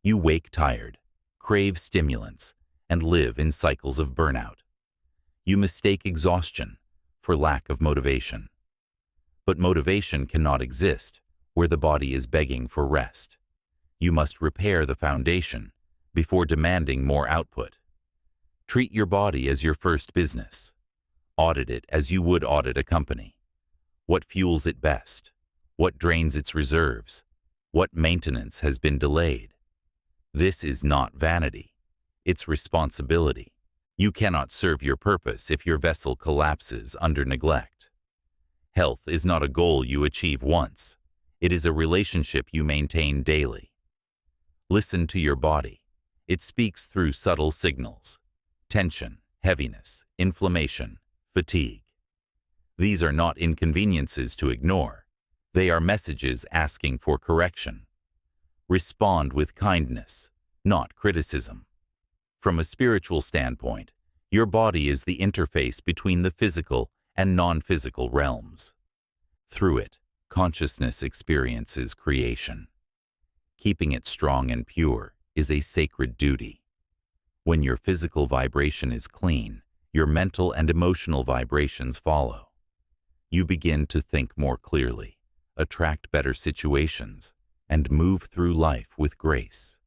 You wake tired, crave stimulants, and live in cycles of burnout. You mistake exhaustion for lack of motivation. But motivation cannot exist where the body is begging for rest. You must repair the foundation before demanding more output. Treat your body as your first business. Audit it as you would audit a company. What fuels it best? What drains its reserves? What maintenance has been delayed? This is not vanity. It's responsibility. You cannot serve your purpose if your vessel collapses under neglect. Health is not a goal you achieve once. It is a relationship you maintain daily. Listen to your body. It speaks through subtle signals: tension, heaviness, inflammation, fatigue. These are not inconveniences to ignore. They are messages asking for correction. Respond with kindness, not criticism. From a spiritual standpoint, your body is the interface between the physical and non-physical realms. Through it, consciousness experiences creation. Keeping it strong and pure is a sacred duty. When your physical vibration is clean, your mental and emotional vibrations follow. You begin to think more clearly, attract better situations, and move through life with grace.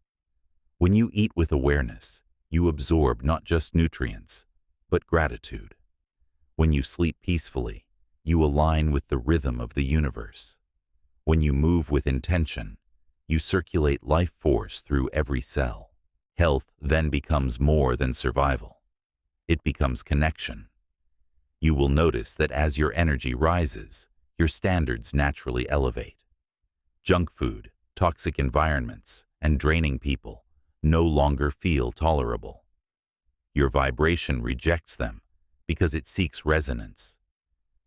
When you eat with awareness, you absorb not just nutrients, but gratitude. When you sleep peacefully, you align with the rhythm of the universe. When you move with intention, you circulate life force through every cell. Health then becomes more than survival. It becomes connection. You will notice that as your energy rises, your standards naturally elevate. Junk food, toxic environments, and draining people no longer feel tolerable. Your vibration rejects them because it seeks resonance.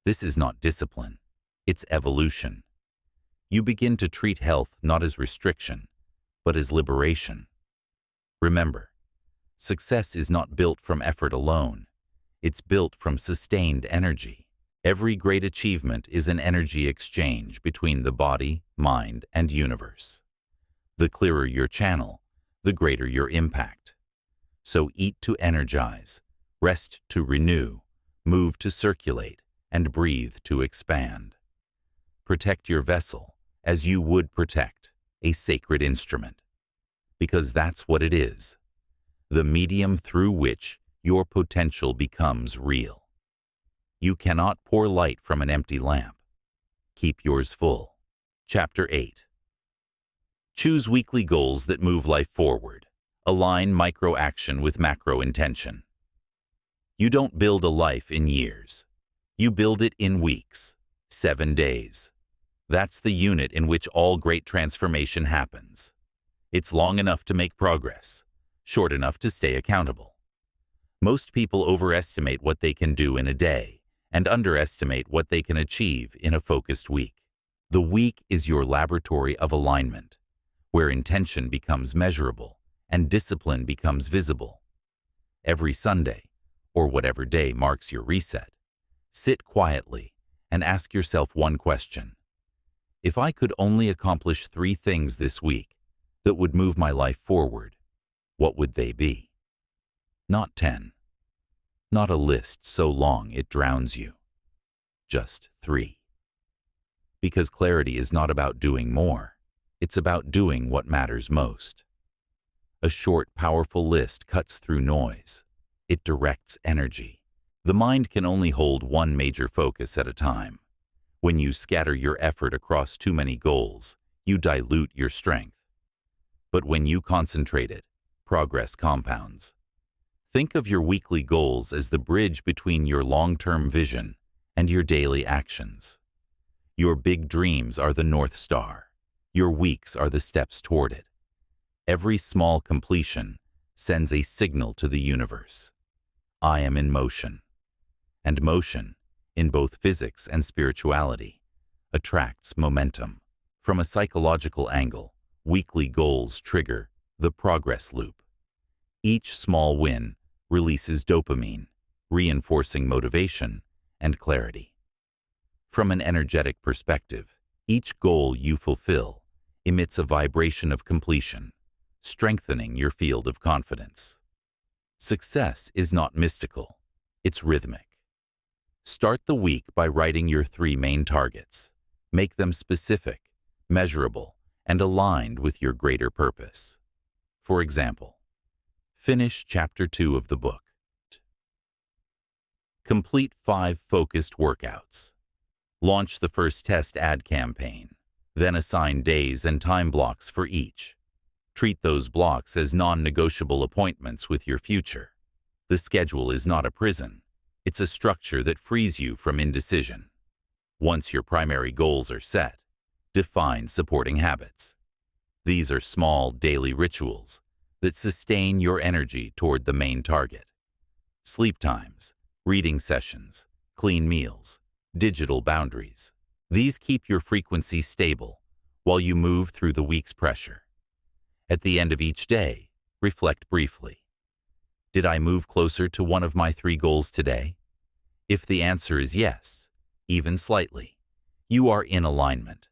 This is not discipline, it's evolution. You begin to treat health not as restriction, but as liberation. Remember, success is not built from effort alone. It's built from sustained energy. Every great achievement is an energy exchange between the body, mind, and universe. The clearer your channel, the greater your impact. So eat to energize, rest to renew, move to circulate, and breathe to expand. Protect your vessel as you would protect a sacred instrument, because that's what it is, the medium through which your potential becomes real. You cannot pour light from an empty lamp. Keep yours full. Chapter 8. Choose weekly goals that move life forward. Align micro-action with macro-intention. You don't build a life in years. You build it in weeks, 7 days. That's the unit in which all great transformation happens. It's long enough to make progress, short enough to stay accountable. Most people overestimate what they can do in a day and underestimate what they can achieve in a focused week. The week is your laboratory of alignment, where intention becomes measurable and discipline becomes visible. Every Sunday, or whatever day marks your reset, sit quietly and ask yourself one question. If I could only accomplish 3 things this week that would move my life forward, what would they be? Not 10. Not a list so long it drowns you. Just 3. Because clarity is not about doing more. It's about doing what matters most. A short, powerful list cuts through noise. It directs energy. The mind can only hold one major focus at a time. When you scatter your effort across too many goals, you dilute your strength. But when you concentrate it, progress compounds. Think of your weekly goals as the bridge between your long-term vision and your daily actions. Your big dreams are the North Star. Your weeks are the steps toward it. Every small completion sends a signal to the universe. I am in motion. And motion, in both physics and spirituality, attracts momentum. From a psychological angle, weekly goals trigger the progress loop. Each small win releases dopamine, reinforcing motivation and clarity. From an energetic perspective, each goal you fulfill emits a vibration of completion, strengthening your field of confidence. Success is not mystical, it's rhythmic. Start the week by writing your 3 main targets. Make them specific, measurable, and aligned with your greater purpose. For example, finish Chapter 2 of the book. Complete 5 focused workouts. Launch the first test ad campaign, then assign days and time blocks for each. Treat those blocks as non-negotiable appointments with your future. The schedule is not a prison. It's a structure that frees you from indecision. Once your primary goals are set, define supporting habits. These are small daily rituals that sustain your energy toward the main target. Sleep times, reading sessions, clean meals, digital boundaries. These keep your frequency stable while you move through the week's pressure. At the end of each day, reflect briefly. Did I move closer to one of my 3 goals today? If the answer is yes, even slightly, you are in alignment.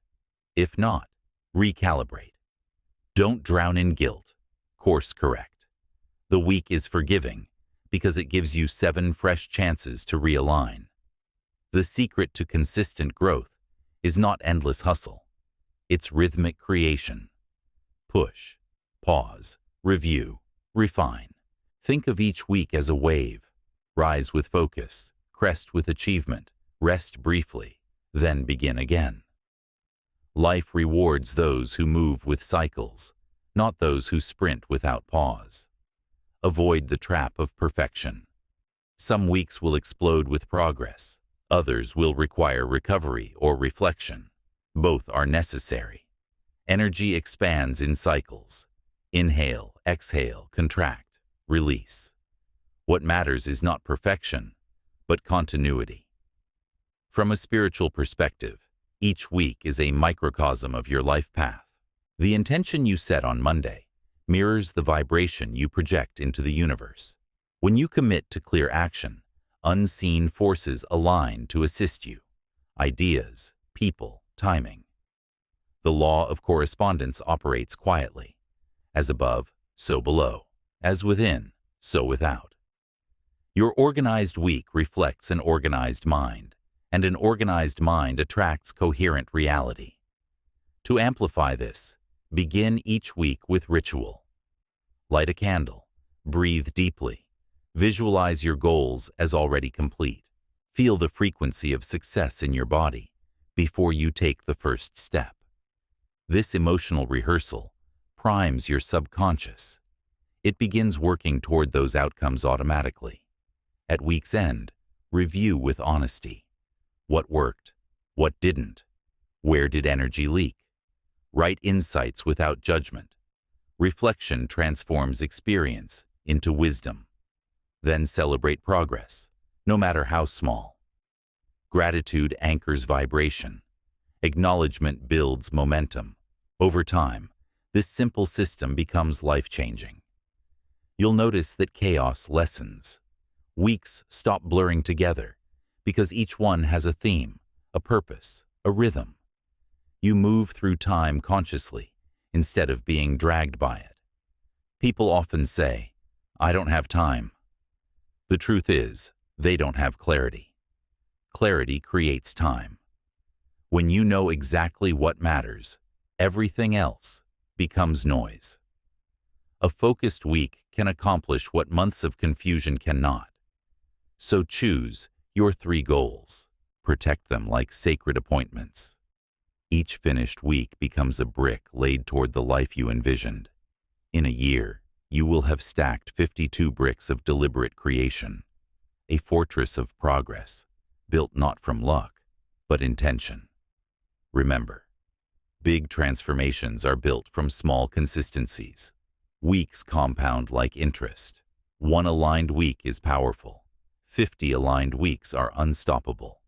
If not, recalibrate. Don't drown in guilt. Course correct. The week is forgiving because it gives you 7 fresh chances to realign. The secret to consistent growth is not endless hustle. It's rhythmic creation. Push, pause, review, refine. Think of each week as a wave. Rise with focus, crest with achievement, rest briefly, then begin again. Life rewards those who move with cycles, not those who sprint without pause. Avoid the trap of perfection. Some weeks will explode with progress. Others will require recovery or reflection. Both are necessary. Energy expands in cycles. Inhale, exhale, contract, release. What matters is not perfection, but continuity. From a spiritual perspective, each week is a microcosm of your life path. The intention you set on Monday mirrors the vibration you project into the universe. When you commit to clear action, unseen forces align to assist you. Ideas, people, timing. The law of correspondence operates quietly. As above, so below. As within, so without. Your organized week reflects an organized mind, and an organized mind attracts coherent reality. To amplify this, begin each week with ritual. Light a candle, breathe deeply, visualize your goals as already complete. Feel the frequency of success in your body before you take the first step. This emotional rehearsal primes your subconscious. It begins working toward those outcomes automatically. At week's end, review with honesty. What worked? What didn't? Where did energy leak? Write insights without judgment. Reflection transforms experience into wisdom. Then celebrate progress, no matter how small. Gratitude anchors vibration. Acknowledgement builds momentum. Over time, this simple system becomes life-changing. You'll notice that chaos lessens. Weeks stop blurring together because each one has a theme, a purpose, a rhythm. You move through time consciously instead of being dragged by it. People often say, "I don't have time." The truth is, they don't have clarity. Clarity creates time. When you know exactly what matters, everything else becomes noise. A focused week can accomplish what months of confusion cannot. So choose your 3 goals. Protect them like sacred appointments. Each finished week becomes a brick laid toward the life you envisioned. In a year, you will have stacked 52 bricks of deliberate creation, a fortress of progress, built not from luck, but intention. Remember, big transformations are built from small consistencies. Weeks compound like interest. 1 aligned week is powerful. 50 aligned weeks are unstoppable.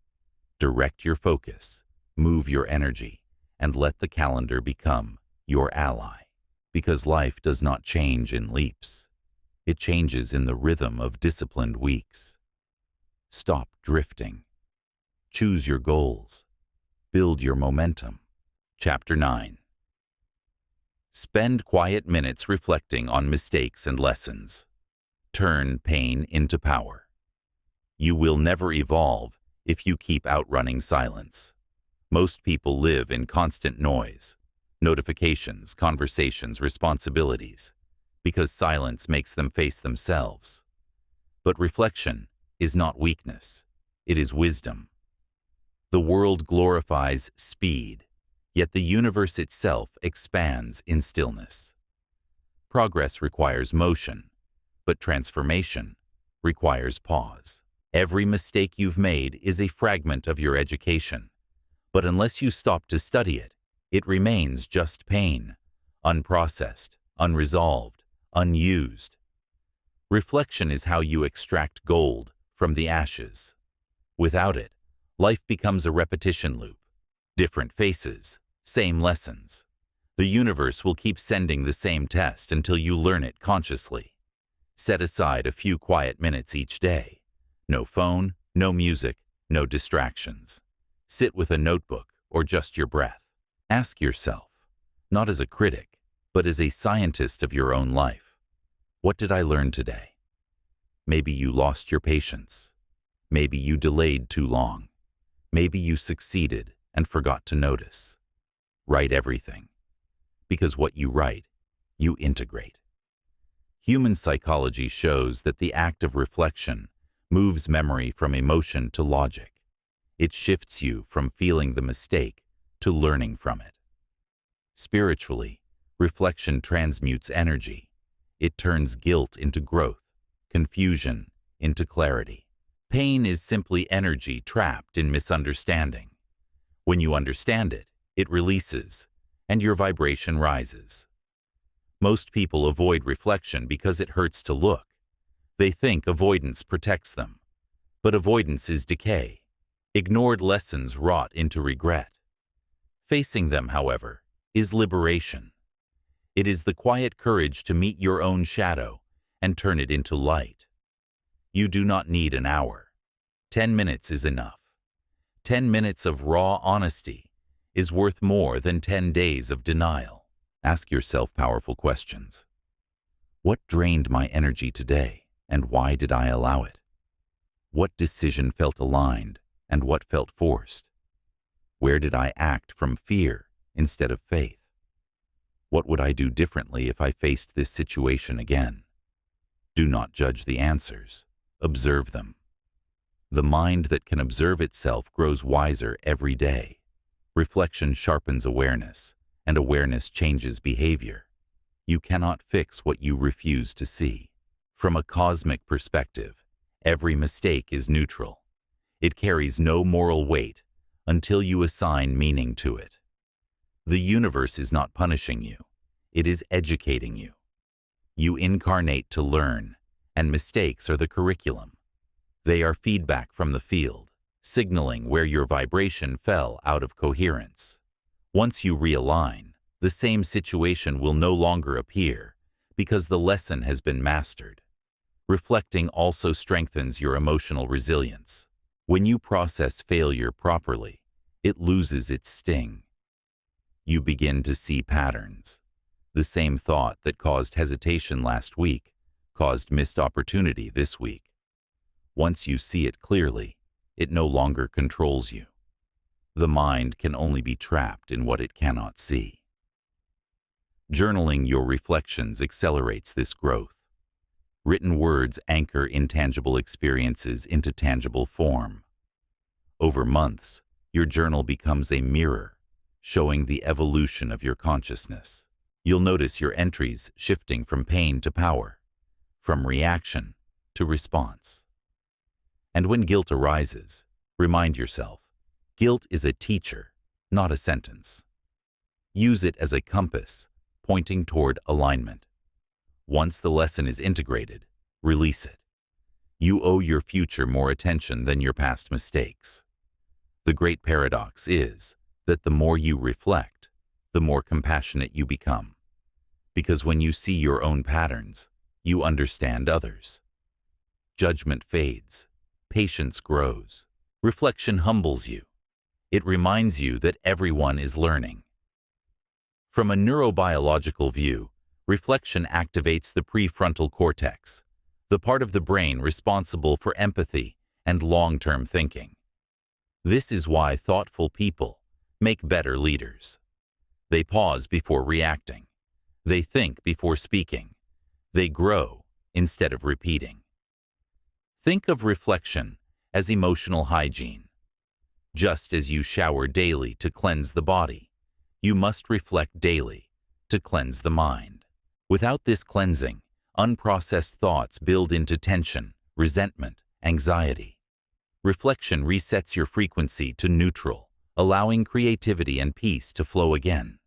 Direct your focus, move your energy, and let the calendar become your ally. Because life does not change in leaps. It changes in the rhythm of disciplined weeks. Stop drifting. Choose your goals. Build your momentum. Chapter 9. Spend quiet minutes reflecting on mistakes and lessons. Turn pain into power. You will never evolve if you keep outrunning silence. Most people live in constant noise, notifications, conversations, responsibilities, because silence makes them face themselves. But reflection is not weakness, it is wisdom. The world glorifies speed, yet the universe itself expands in stillness. Progress requires motion, but transformation requires pause. Every mistake you've made is a fragment of your education, but unless you stop to study it, it remains just pain, unprocessed, unresolved, unused. Reflection is how you extract gold from the ashes. Without it, life becomes a repetition loop. Different faces, same lessons. The universe will keep sending the same test until you learn it consciously. Set aside a few quiet minutes each day. No phone, no music, no distractions. Sit with a notebook or just your breath. Ask yourself, not as a critic, but as a scientist of your own life, what did I learn today? Maybe you lost your patience. Maybe you delayed too long. Maybe you succeeded, and forgot to notice. Write everything, because what you write, you integrate. Human psychology shows that the act of reflection moves memory from emotion to logic. It shifts you from feeling the mistake to learning from it. Spiritually, reflection transmutes energy. It turns guilt into growth, confusion into clarity. Pain is simply energy trapped in misunderstanding. When you understand it, it releases, and your vibration rises. Most people avoid reflection because it hurts to look. They think avoidance protects them. But avoidance is decay. Ignored lessons rot into regret. Facing them, however, is liberation. It is the quiet courage to meet your own shadow and turn it into light. You do not need an hour. 10 minutes is enough. 10 minutes of raw honesty is worth more than 10 days of denial. Ask yourself powerful questions. What drained my energy today, and why did I allow it? What decision felt aligned, and what felt forced? Where did I act from fear instead of faith? What would I do differently if I faced this situation again? Do not judge the answers. Observe them. The mind that can observe itself grows wiser every day. Reflection sharpens awareness, and awareness changes behavior. You cannot fix what you refuse to see. From a cosmic perspective, every mistake is neutral. It carries no moral weight until you assign meaning to it. The universe is not punishing you. It is educating you. You incarnate to learn, and mistakes are the curriculum. They are feedback from the field, signaling where your vibration fell out of coherence. Once you realign, the same situation will no longer appear because the lesson has been mastered. Reflecting also strengthens your emotional resilience. When you process failure properly, it loses its sting. You begin to see patterns. The same thought that caused hesitation last week caused missed opportunity this week. Once you see it clearly, it no longer controls you. The mind can only be trapped in what it cannot see. Journaling your reflections accelerates this growth. Written words anchor intangible experiences into tangible form. Over months, your journal becomes a mirror, showing the evolution of your consciousness. You'll notice your entries shifting from pain to power, from reaction to response. And when guilt arises, remind yourself, guilt is a teacher, not a sentence. Use it as a compass, pointing toward alignment. Once the lesson is integrated, release it. You owe your future more attention than your past mistakes. The great paradox is that the more you reflect, the more compassionate you become. Because when you see your own patterns, you understand others. Judgment fades. Patience grows. Reflection humbles you. It reminds you that everyone is learning. From a neurobiological view, reflection activates the prefrontal cortex, the part of the brain responsible for empathy and long-term thinking. This is why thoughtful people make better leaders. They pause before reacting. They think before speaking. They grow instead of repeating. Think of reflection as emotional hygiene. Just as you shower daily to cleanse the body, you must reflect daily to cleanse the mind. Without this cleansing, unprocessed thoughts build into tension, resentment, anxiety. Reflection resets your frequency to neutral, allowing creativity and peace to flow again.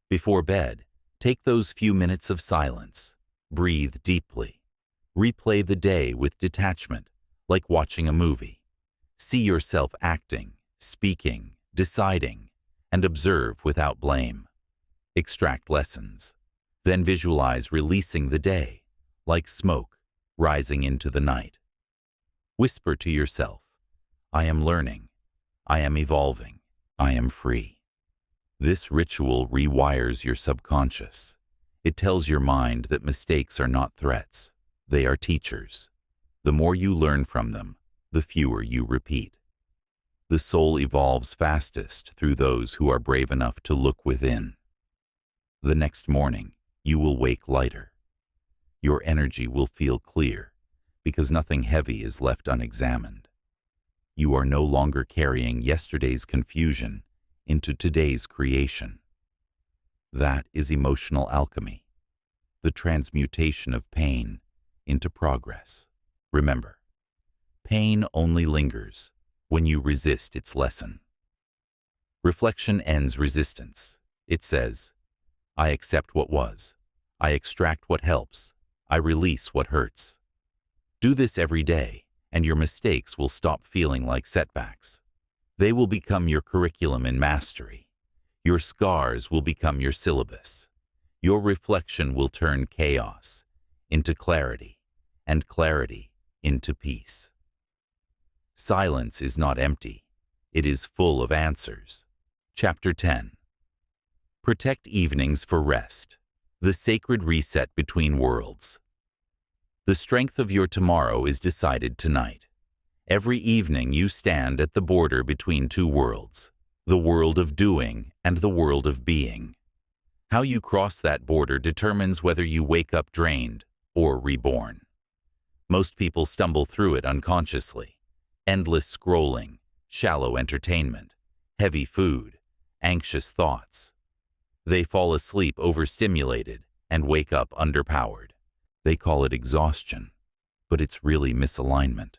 Before bed, take those few minutes of silence. Breathe deeply. Replay the day with detachment, like watching a movie. See yourself acting, speaking, deciding, and observe without blame. Extract lessons. Then visualize releasing the day, like smoke rising into the night. Whisper to yourself, I am learning, I am evolving, I am free. This ritual rewires your subconscious. It tells your mind that mistakes are not threats, they are teachers. The more you learn from them, the fewer you repeat. The soul evolves fastest through those who are brave enough to look within. The next morning, you will wake lighter. Your energy will feel clear because nothing heavy is left unexamined. You are no longer carrying yesterday's confusion into today's creation. That is emotional alchemy, the transmutation of pain into progress. Remember, pain only lingers when you resist its lesson. Reflection ends resistance. It says, I accept what was. I extract what helps. I release what hurts. Do this every day, and your mistakes will stop feeling like setbacks. They will become your curriculum in mastery. Your scars will become your syllabus. Your reflection will turn chaos into clarity, and clarity into peace. Silence is not empty. It is full of answers. Chapter 10. Protect evenings for rest. The sacred reset between worlds. The strength of your tomorrow is decided tonight. Every evening you stand at the border between two worlds, the world of doing and the world of being. How you cross that border determines whether you wake up drained or reborn. Most people stumble through it unconsciously. Endless scrolling, shallow entertainment, heavy food, anxious thoughts. They fall asleep overstimulated and wake up underpowered. They call it exhaustion, but it's really misalignment.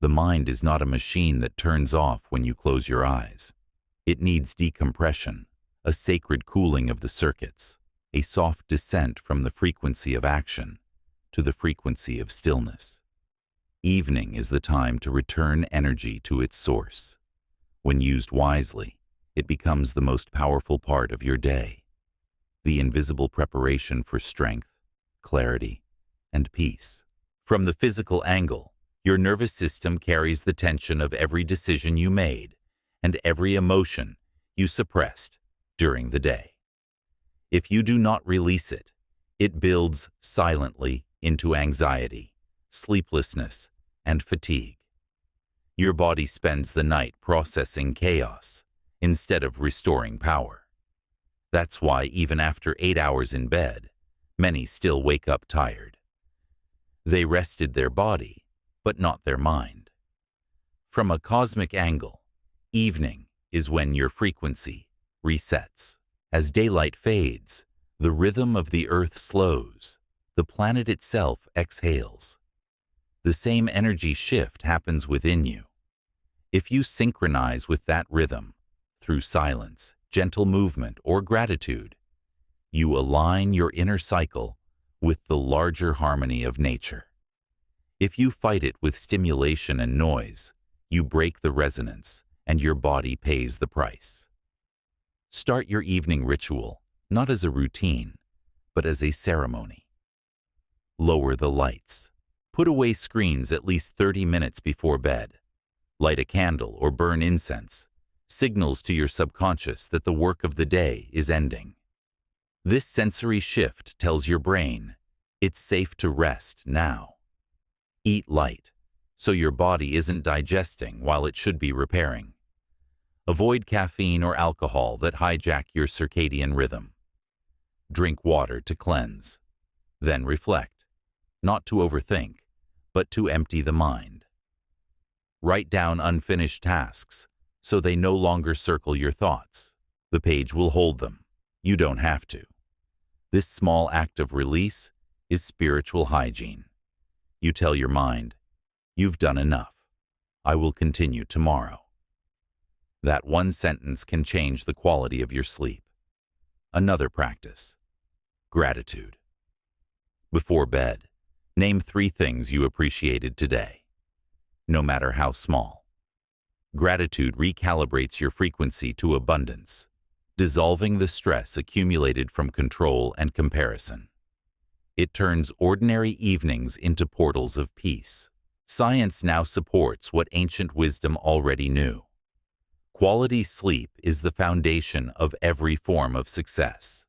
The mind is not a machine that turns off when you close your eyes. It needs decompression, a sacred cooling of the circuits, a soft descent from the frequency of action to the frequency of stillness. Evening is the time to return energy to its source. When used wisely, it becomes the most powerful part of your day, the invisible preparation for strength, clarity, and peace. From the physical angle, your nervous system carries the tension of every decision you made and every emotion you suppressed during the day. If you do not release it, it builds silently into anxiety, sleeplessness, and fatigue. Your body spends the night processing chaos instead of restoring power. That's why even after 8 hours in bed, many still wake up tired. They rested their body, but not their mind. From a cosmic angle, evening is when your frequency resets. As daylight fades, the rhythm of the earth slows. The planet itself exhales. The same energy shift happens within you. If you synchronize with that rhythm, through silence, gentle movement, or gratitude, you align your inner cycle with the larger harmony of nature. If you fight it with stimulation and noise, you break the resonance and your body pays the price. Start your evening ritual not as a routine, but as a ceremony. Lower the lights. Put away screens at least 30 minutes before bed. Light a candle or burn incense, signals to your subconscious that the work of the day is ending. This sensory shift tells your brain, it's safe to rest now. Eat light, so your body isn't digesting while it should be repairing. Avoid caffeine or alcohol that hijack your circadian rhythm. Drink water to cleanse. Then reflect, not to overthink, but to empty the mind. Write down unfinished tasks so they no longer circle your thoughts. The page will hold them. You don't have to. This small act of release is spiritual hygiene. You tell your mind, you've done enough. I will continue tomorrow. That one sentence can change the quality of your sleep. Another practice. Gratitude. Before bed, name 3 things you appreciated today, no matter how small. Gratitude recalibrates your frequency to abundance, dissolving the stress accumulated from control and comparison. It turns ordinary evenings into portals of peace. Science now supports what ancient wisdom already knew. Quality sleep is the foundation of every form of success.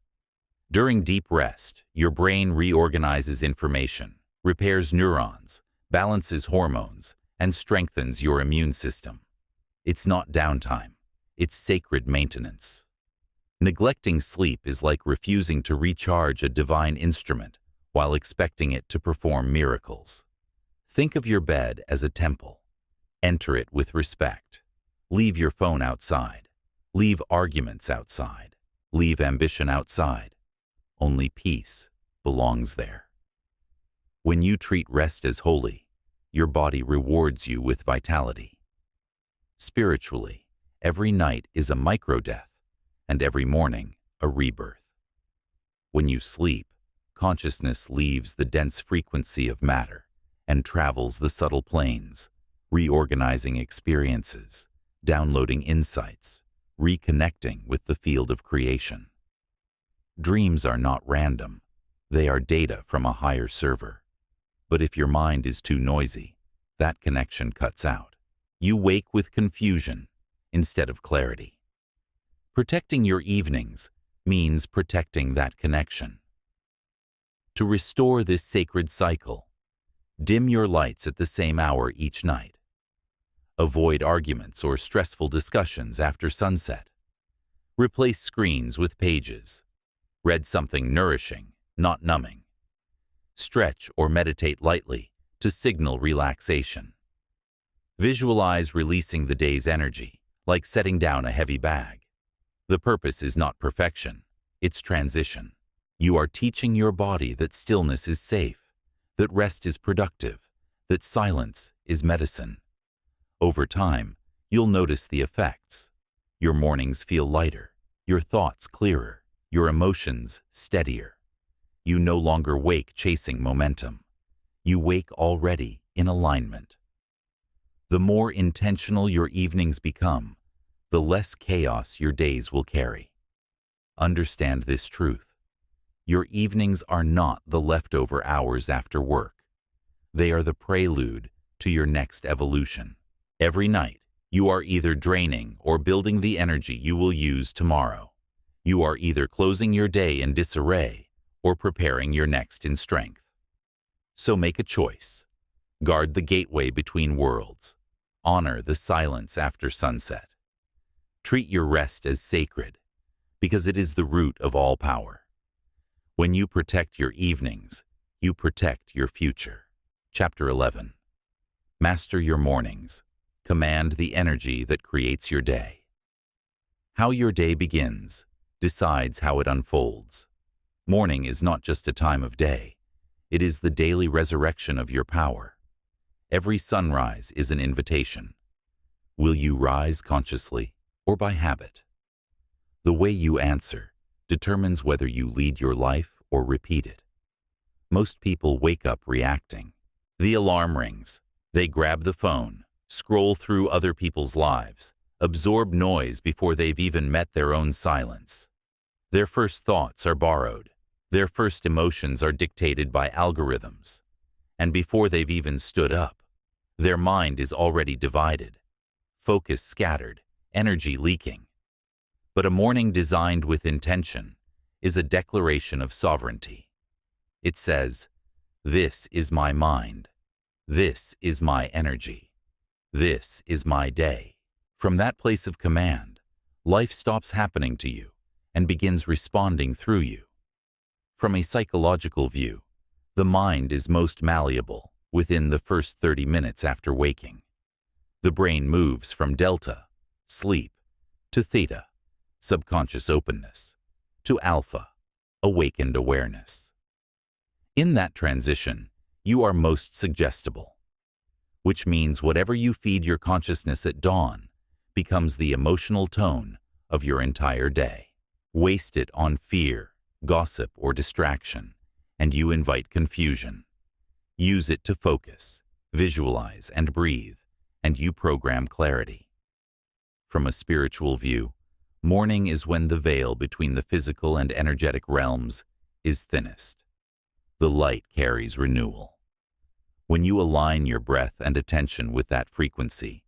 During deep rest, your brain reorganizes information, repairs neurons, balances hormones, and strengthens your immune system. It's not downtime. It's sacred maintenance. Neglecting sleep is like refusing to recharge a divine instrument while expecting it to perform miracles. Think of your bed as a temple. Enter it with respect. Leave your phone outside. Leave arguments outside. Leave ambition outside. Only peace belongs there. When you treat rest as holy, your body rewards you with vitality. Spiritually, every night is a micro-death, and every morning a rebirth. When you sleep, consciousness leaves the dense frequency of matter and travels the subtle planes, reorganizing experiences, downloading insights, reconnecting with the field of creation. Dreams are not random. They are data from a higher server. But if your mind is too noisy, that connection cuts out. You wake with confusion instead of clarity. Protecting your evenings means protecting that connection. To restore this sacred cycle, dim your lights at the same hour each night. Avoid arguments or stressful discussions after sunset. Replace screens with pages. Read something nourishing, not numbing. Stretch or meditate lightly to signal relaxation. Visualize releasing the day's energy, like setting down a heavy bag. The purpose is not perfection, it's transition. You are teaching your body that stillness is safe, that rest is productive, that silence is medicine. Over time, you'll notice the effects. Your mornings feel lighter, your thoughts clearer, your emotions steadier. You no longer wake chasing momentum. You wake already in alignment. The more intentional your evenings become, the less chaos your days will carry. Understand this truth. Your evenings are not the leftover hours after work. They are the prelude to your next evolution. Every night, you are either draining or building the energy you will use tomorrow. You are either closing your day in disarray or preparing your next in strength. So make a choice. Guard the gateway between worlds. Honor the silence after sunset. Treat your rest as sacred, because it is the root of all power. When you protect your evenings, you protect your future. Chapter 11. Master your mornings. Command the energy that creates your day. How your day begins decides how it unfolds. Morning is not just a time of day. It is the daily resurrection of your power. Every sunrise is an invitation. Will you rise consciously or by habit? The way you answer determines whether you lead your life or repeat it. Most people wake up reacting. The alarm rings. They grab the phone, scroll through other people's lives, absorb noise before they've even met their own silence. Their first thoughts are borrowed. Their first emotions are dictated by algorithms. And before they've even stood up, their mind is already divided, focus scattered, energy leaking. But a morning designed with intention is a declaration of sovereignty. It says, "This is my mind. This is my energy. This is my day." From that place of command, life stops happening to you and begins responding through you. From a psychological view, the mind is most malleable within the first 30 minutes after waking. The brain moves from delta, sleep, to theta, subconscious openness, to alpha, awakened awareness. In that transition, you are most suggestible, which means whatever you feed your consciousness at dawn becomes the emotional tone of your entire day. Waste it on fear, gossip, or distraction, and you invite confusion. Use it to focus, visualize, and breathe, and you program clarity. From a spiritual view, morning is when the veil between the physical and energetic realms is thinnest. The light carries renewal. When you align your breath and attention with that frequency,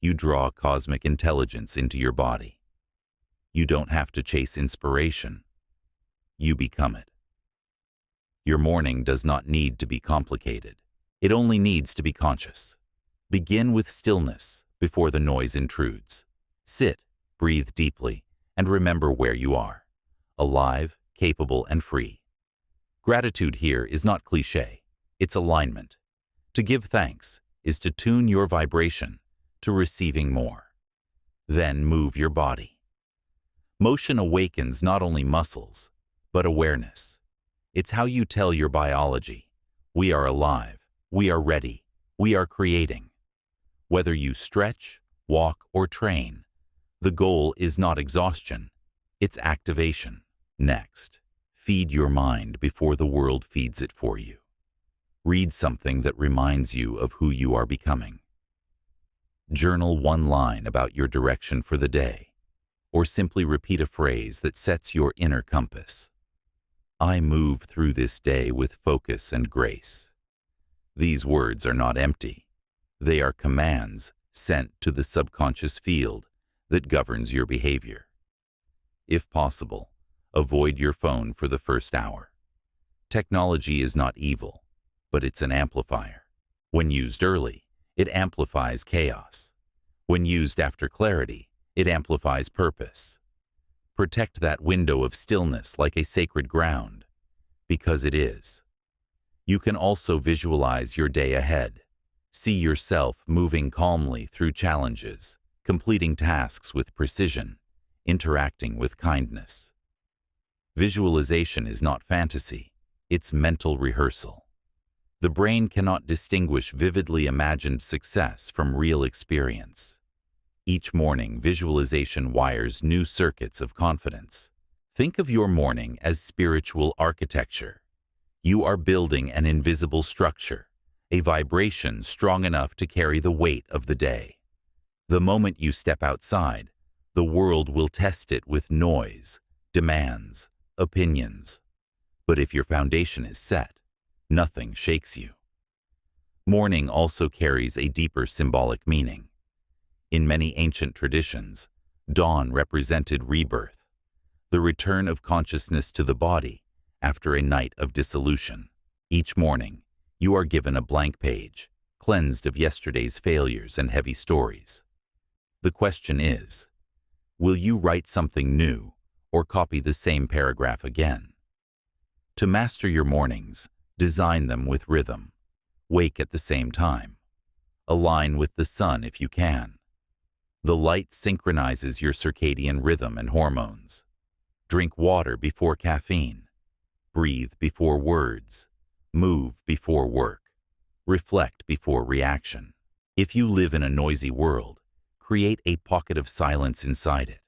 you draw cosmic intelligence into your body. You don't have to chase inspiration. You become it. Your morning does not need to be complicated. It only needs to be conscious. Begin with stillness before the noise intrudes. Sit, breathe deeply, and remember where you are. Alive, capable, and free. Gratitude here is not cliché. It's alignment. To give thanks is to tune your vibration to receiving more. Then move your body. Motion awakens not only muscles, but awareness. It's how you tell your biology, we are alive, we are ready, we are creating. Whether you stretch, walk, or train, the goal is not exhaustion, it's activation. Next, feed your mind before the world feeds it for you. Read something that reminds you of who you are becoming. Journal one line about your direction for the day, or simply repeat a phrase that sets your inner compass. I move through this day with focus and grace. These words are not empty. They are commands sent to the subconscious field that governs your behavior. If possible, avoid your phone for the first hour. Technology is not evil, but it's an amplifier. When used early, it amplifies chaos. When used after clarity, it amplifies purpose. Protect that window of stillness like a sacred ground, because it is. You can also visualize your day ahead. See yourself moving calmly through challenges, completing tasks with precision, interacting with kindness. Visualization is not fantasy, it's mental rehearsal. The brain cannot distinguish vividly imagined success from real experience. Each morning, visualization wires new circuits of confidence. Think of your morning as spiritual architecture. You are building an invisible structure, a vibration strong enough to carry the weight of the day. The moment you step outside, the world will test it with noise, demands, opinions. But if your foundation is set, nothing shakes you. Morning also carries a deeper symbolic meaning. In many ancient traditions, dawn represented rebirth, the return of consciousness to the body after a night of dissolution. Each morning, you are given a blank page, cleansed of yesterday's failures and heavy stories. The question is, will you write something new or copy the same paragraph again? To master your mornings, design them with rhythm. Wake at the same time. Align with the sun if you can. The light synchronizes your circadian rhythm and hormones. Drink water before caffeine. Breathe before words. Move before work. Reflect before reaction. If you live in a noisy world, create a pocket of silence inside it.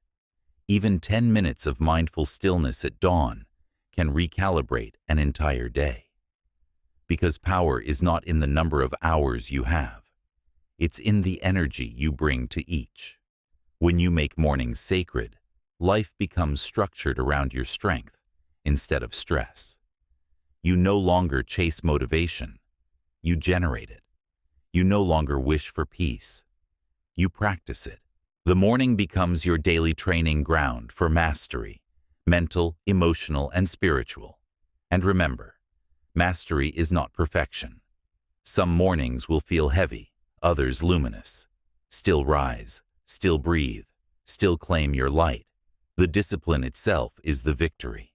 Even 10 minutes of mindful stillness at dawn can recalibrate an entire day. Because power is not in the number of hours you have. It's in the energy you bring to each. When you make mornings sacred, life becomes structured around your strength instead of stress. You no longer chase motivation. You generate it. You no longer wish for peace. You practice it. The morning becomes your daily training ground for mastery, mental, emotional, and spiritual. And remember, mastery is not perfection. Some mornings will feel heavy, others luminous. Still rise, still breathe, still claim your light. The discipline itself is the victory.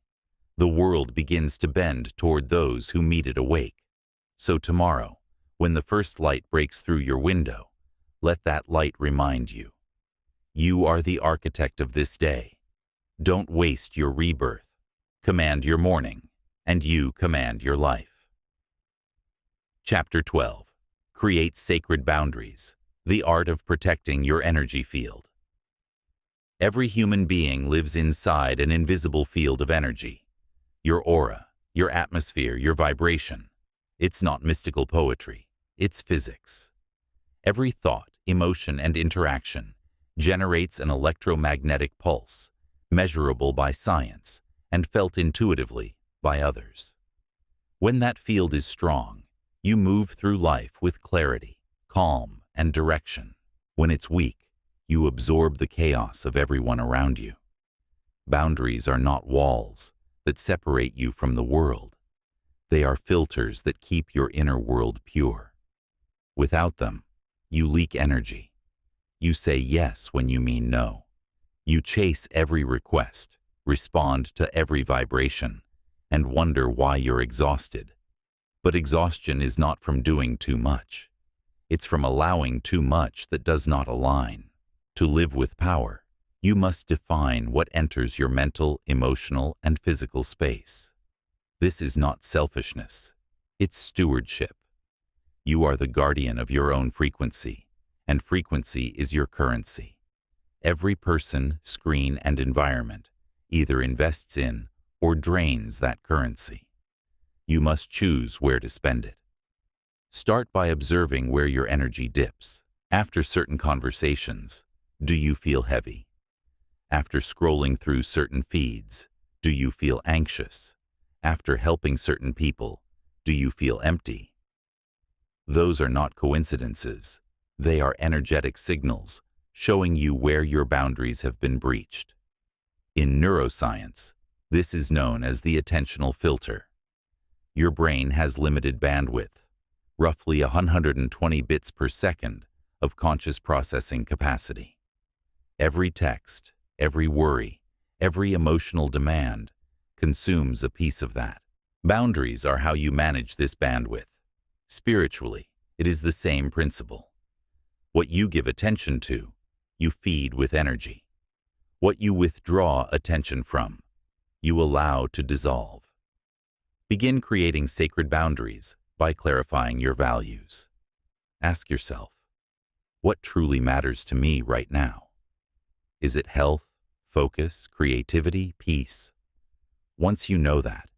The world begins to bend toward those who meet it awake. So tomorrow, when the first light breaks through your window, let that light remind you. You are the architect of this day. Don't waste your rebirth. Command your morning, and you command your life. Chapter 12. Create sacred boundaries. The art of protecting your energy field. Every human being lives inside an invisible field of energy. Your aura, your atmosphere, your vibration. It's not mystical poetry. It's physics. Every thought, emotion, and interaction generates an electromagnetic pulse, measurable by science and felt intuitively by others. When that field is strong, you move through life with clarity, calm, and direction. When it's weak, you absorb the chaos of everyone around you. Boundaries are not walls that separate you from the world. They are filters that keep your inner world pure. Without them, you leak energy. You say yes when you mean no. You chase every request, respond to every vibration, and wonder why you're exhausted. But exhaustion is not from doing too much. It's from allowing too much that does not align. To live with power, you must define what enters your mental, emotional, and physical space. This is not selfishness. It's stewardship. You are the guardian of your own frequency, and frequency is your currency. Every person, screen, and environment either invests in or drains that currency. You must choose where to spend it. Start by observing where your energy dips. After certain conversations, do you feel heavy? After scrolling through certain feeds, do you feel anxious? After helping certain people, do you feel empty? Those are not coincidences. They are energetic signals showing you where your boundaries have been breached. In neuroscience, this is known as the attentional filter. Your brain has limited bandwidth, roughly 120 bits per second of conscious processing capacity. Every text, every worry, every emotional demand consumes a piece of that. Boundaries are how you manage this bandwidth. Spiritually, it is the same principle. What you give attention to, you feed with energy. What you withdraw attention from, you allow to dissolve. Begin creating sacred boundaries by clarifying your values. Ask yourself, what truly matters to me right now? Is it health, focus, creativity, peace? Once you know that,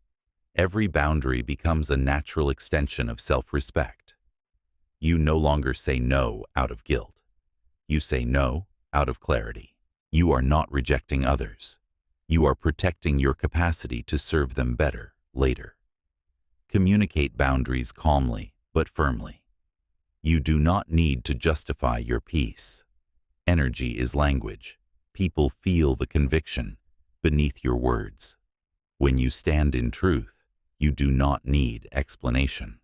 every boundary becomes a natural extension of self-respect. You no longer say no out of guilt. You say no out of clarity. You are not rejecting others. You are protecting your capacity to serve them better later. Communicate boundaries calmly but firmly. You do not need to justify your peace. Energy is language. People feel the conviction beneath your words. When you stand in truth, you do not need explanation.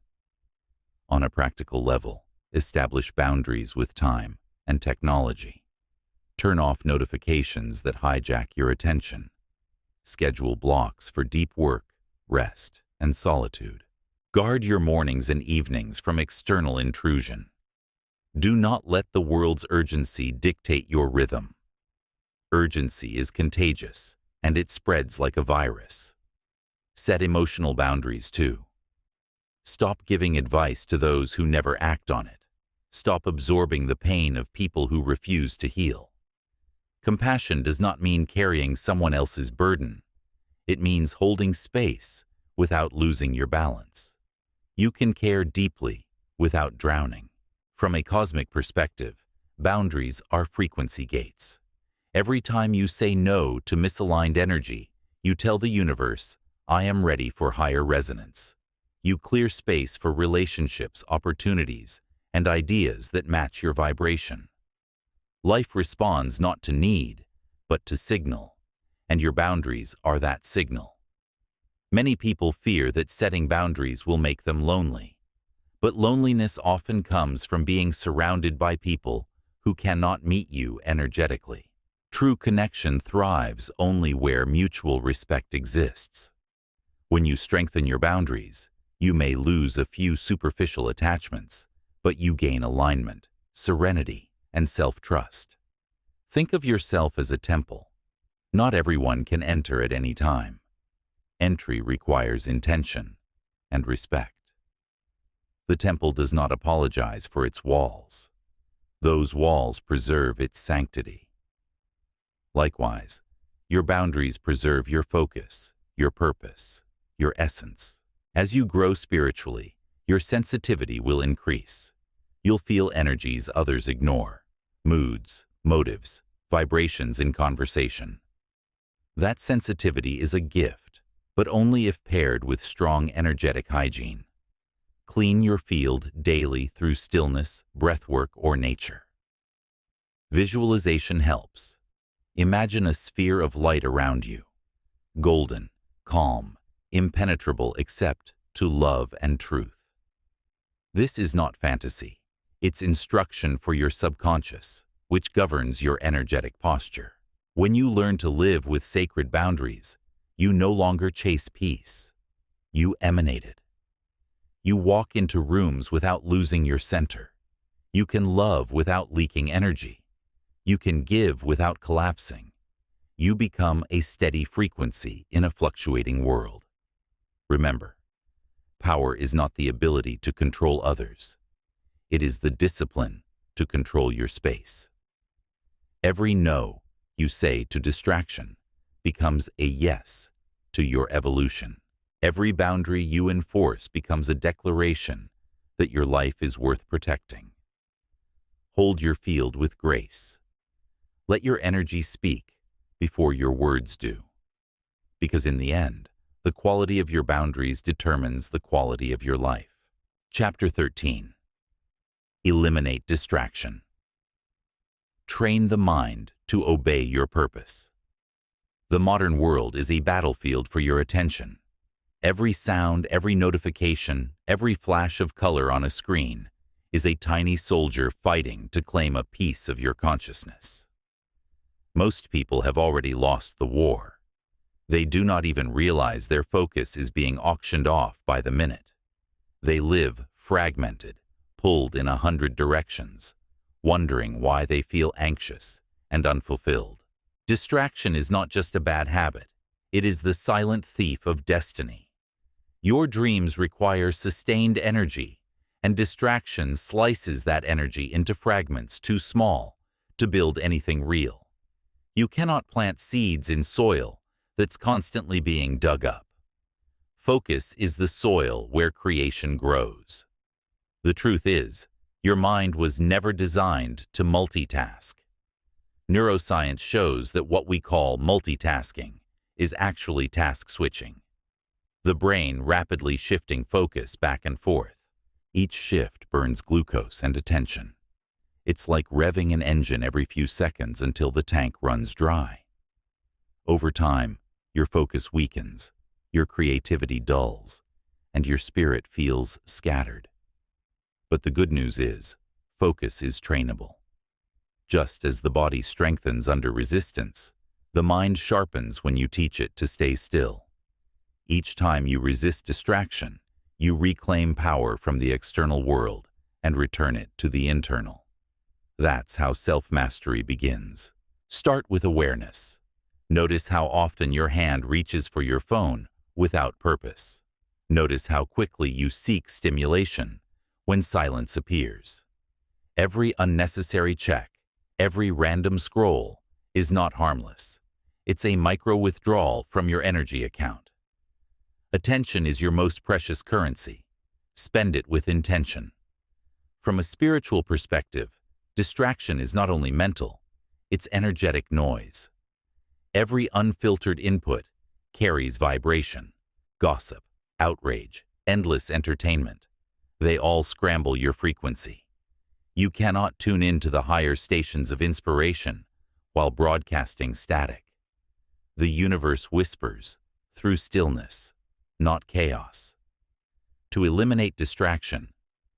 On a practical level, establish boundaries with time and technology. Turn off notifications that hijack your attention. Schedule blocks for deep work, rest, and solitude. Guard your mornings and evenings from external intrusion. Do not let the world's urgency dictate your rhythm. Urgency is contagious, and it spreads like a virus. Set emotional boundaries too. Stop giving advice to those who never act on it. Stop absorbing the pain of people who refuse to heal. Compassion does not mean carrying someone else's burden. It means holding space without losing your balance. You can care deeply without drowning. From a cosmic perspective, boundaries are frequency gates. Every time you say no to misaligned energy, you tell the universe, I am ready for higher resonance. You clear space for relationships, opportunities, and ideas that match your vibration. Life responds not to need, but to signal, and your boundaries are that signal. Many people fear that setting boundaries will make them lonely, but loneliness often comes from being surrounded by people who cannot meet you energetically. True connection thrives only where mutual respect exists. When you strengthen your boundaries, you may lose a few superficial attachments, but you gain alignment, serenity, and self-trust. Think of yourself as a temple. Not everyone can enter at any time. Entry requires intention and respect. The temple does not apologize for its walls. Those walls preserve its sanctity. Likewise, your boundaries preserve your focus, your purpose, your essence. As you grow spiritually, your sensitivity will increase. You'll feel energies others ignore, moods, motives, vibrations in conversation. That sensitivity is a gift, but only if paired with strong energetic hygiene. Clean your field daily through stillness, breathwork, or nature. Visualization helps. Imagine a sphere of light around you, golden, calm, impenetrable except to love and truth. This is not fantasy. It's instruction for your subconscious. which governs your energetic posture. When you learn to live with sacred boundaries, you no longer chase peace. You emanate it. You walk into rooms without losing your center. You can love without leaking energy. You can give without collapsing. You become a steady frequency in a fluctuating world. Remember, power is not the ability to control others. It is the discipline to control your space. Every no you say to distraction becomes a yes to your evolution. Every boundary you enforce becomes a declaration that your life is worth protecting. Hold your field with grace. Let your energy speak before your words do. Because in the end, the quality of your boundaries determines the quality of your life. Chapter 13. Eliminate distraction. Train the mind to obey your purpose. The modern world is a battlefield for your attention. Every sound, every notification, every flash of color on a screen is a tiny soldier fighting to claim a piece of your consciousness. Most people have already lost the war. They do not even realize their focus is being auctioned off by the minute. They live fragmented, pulled in 100 directions, wondering why they feel anxious and unfulfilled. Distraction is not just a bad habit. It is the silent thief of destiny. Your dreams require sustained energy, and distraction slices that energy into fragments too small to build anything real. You cannot plant seeds in soil that's constantly being dug up. Focus is the soil where creation grows. The truth is, your mind was never designed to multitask. Neuroscience shows that what we call multitasking is actually task switching. The brain rapidly shifting focus back and forth. Each shift burns glucose and attention. It's like revving an engine every few seconds until the tank runs dry. Over time, your focus weakens, your creativity dulls, and your spirit feels scattered. But the good news is, focus is trainable. Just as the body strengthens under resistance, the mind sharpens when you teach it to stay still. Each time you resist distraction, you reclaim power from the external world and return it to the internal. That's how self-mastery begins. Start with awareness. Notice how often your hand reaches for your phone without purpose. Notice how quickly you seek stimulation when silence appears. Every unnecessary check, every random scroll is not harmless. It's a micro-withdrawal from your energy account. Attention is your most precious currency. Spend it with intention. From a spiritual perspective, distraction is not only mental, it's energetic noise. Every unfiltered input carries vibration, gossip, outrage, endless entertainment. They all scramble your frequency. You cannot tune into the higher stations of inspiration while broadcasting static. The universe whispers through stillness, not chaos. To eliminate distraction,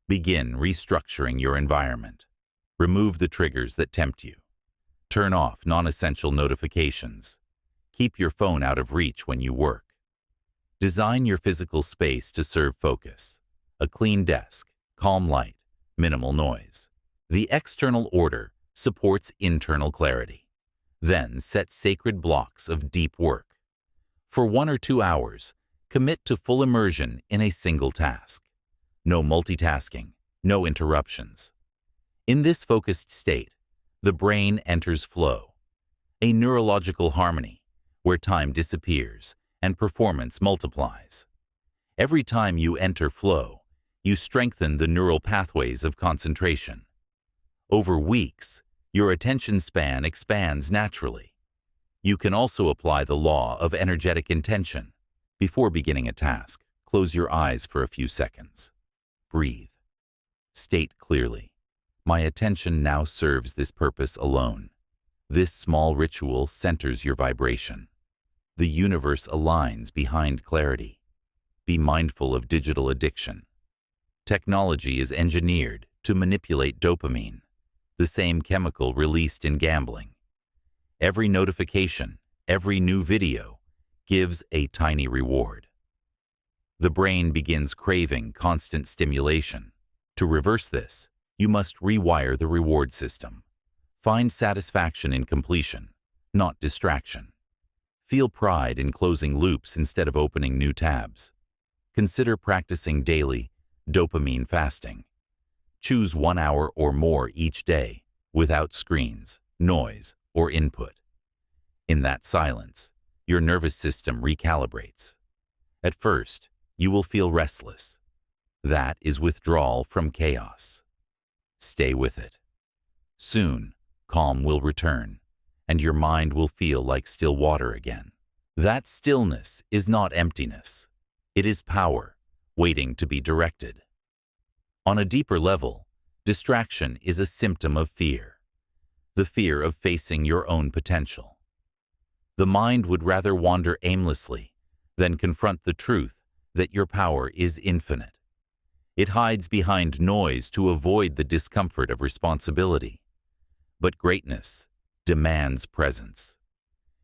begin restructuring your environment. Remove the triggers that tempt you. Turn off non-essential notifications. Keep your phone out of reach when you work. Design your physical space to serve focus. A clean desk, calm light, minimal noise. The external order supports internal clarity. Then set sacred blocks of deep work. For 1 or 2 hours, commit to full immersion in a single task. No multitasking, no interruptions. In this focused state, the brain enters flow, a neurological harmony where time disappears and performance multiplies. Every time you enter flow, you strengthen the neural pathways of concentration. Over weeks, your attention span expands naturally. You can also apply the law of energetic intention. Before beginning a task, close your eyes for a few seconds. Breathe. State clearly, "My attention now serves this purpose alone." This small ritual centers your vibration. The universe aligns behind clarity. Be mindful of digital addiction. Technology is engineered to manipulate dopamine, the same chemical released in gambling. Every notification, every new video, gives a tiny reward. The brain begins craving constant stimulation. To reverse this, you must rewire the reward system. Find satisfaction in completion, not distraction. Feel pride in closing loops instead of opening new tabs. Consider practicing daily dopamine fasting. Choose 1 hour or more each day without screens, noise, or input. In that silence, your nervous system recalibrates. At first, you will feel restless. That is withdrawal from chaos. Stay with it. Soon, calm will return, and your mind will feel like still water again. That stillness is not emptiness. It is power, waiting to be directed. On a deeper level, distraction is a symptom of fear. The fear of facing your own potential. The mind would rather wander aimlessly than confront the truth that your power is infinite. It hides behind noise to avoid the discomfort of responsibility. But greatness demands presence.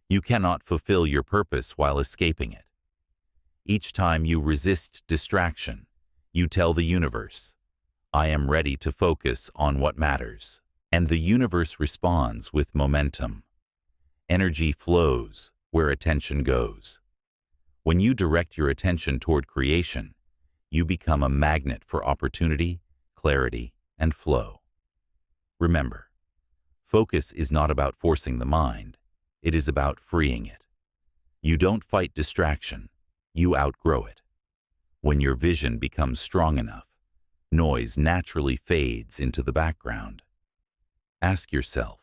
You cannot fulfill your purpose while escaping it. Each time you resist distraction, you tell the universe, "I am ready to focus on what matters." And the universe responds with momentum. Energy flows where attention goes. When you direct your attention toward creation, you become a magnet for opportunity, clarity, and flow. Remember, focus is not about forcing the mind, it is about freeing it. You don't fight distraction, you outgrow it. When your vision becomes strong enough, noise naturally fades into the background. Ask yourself,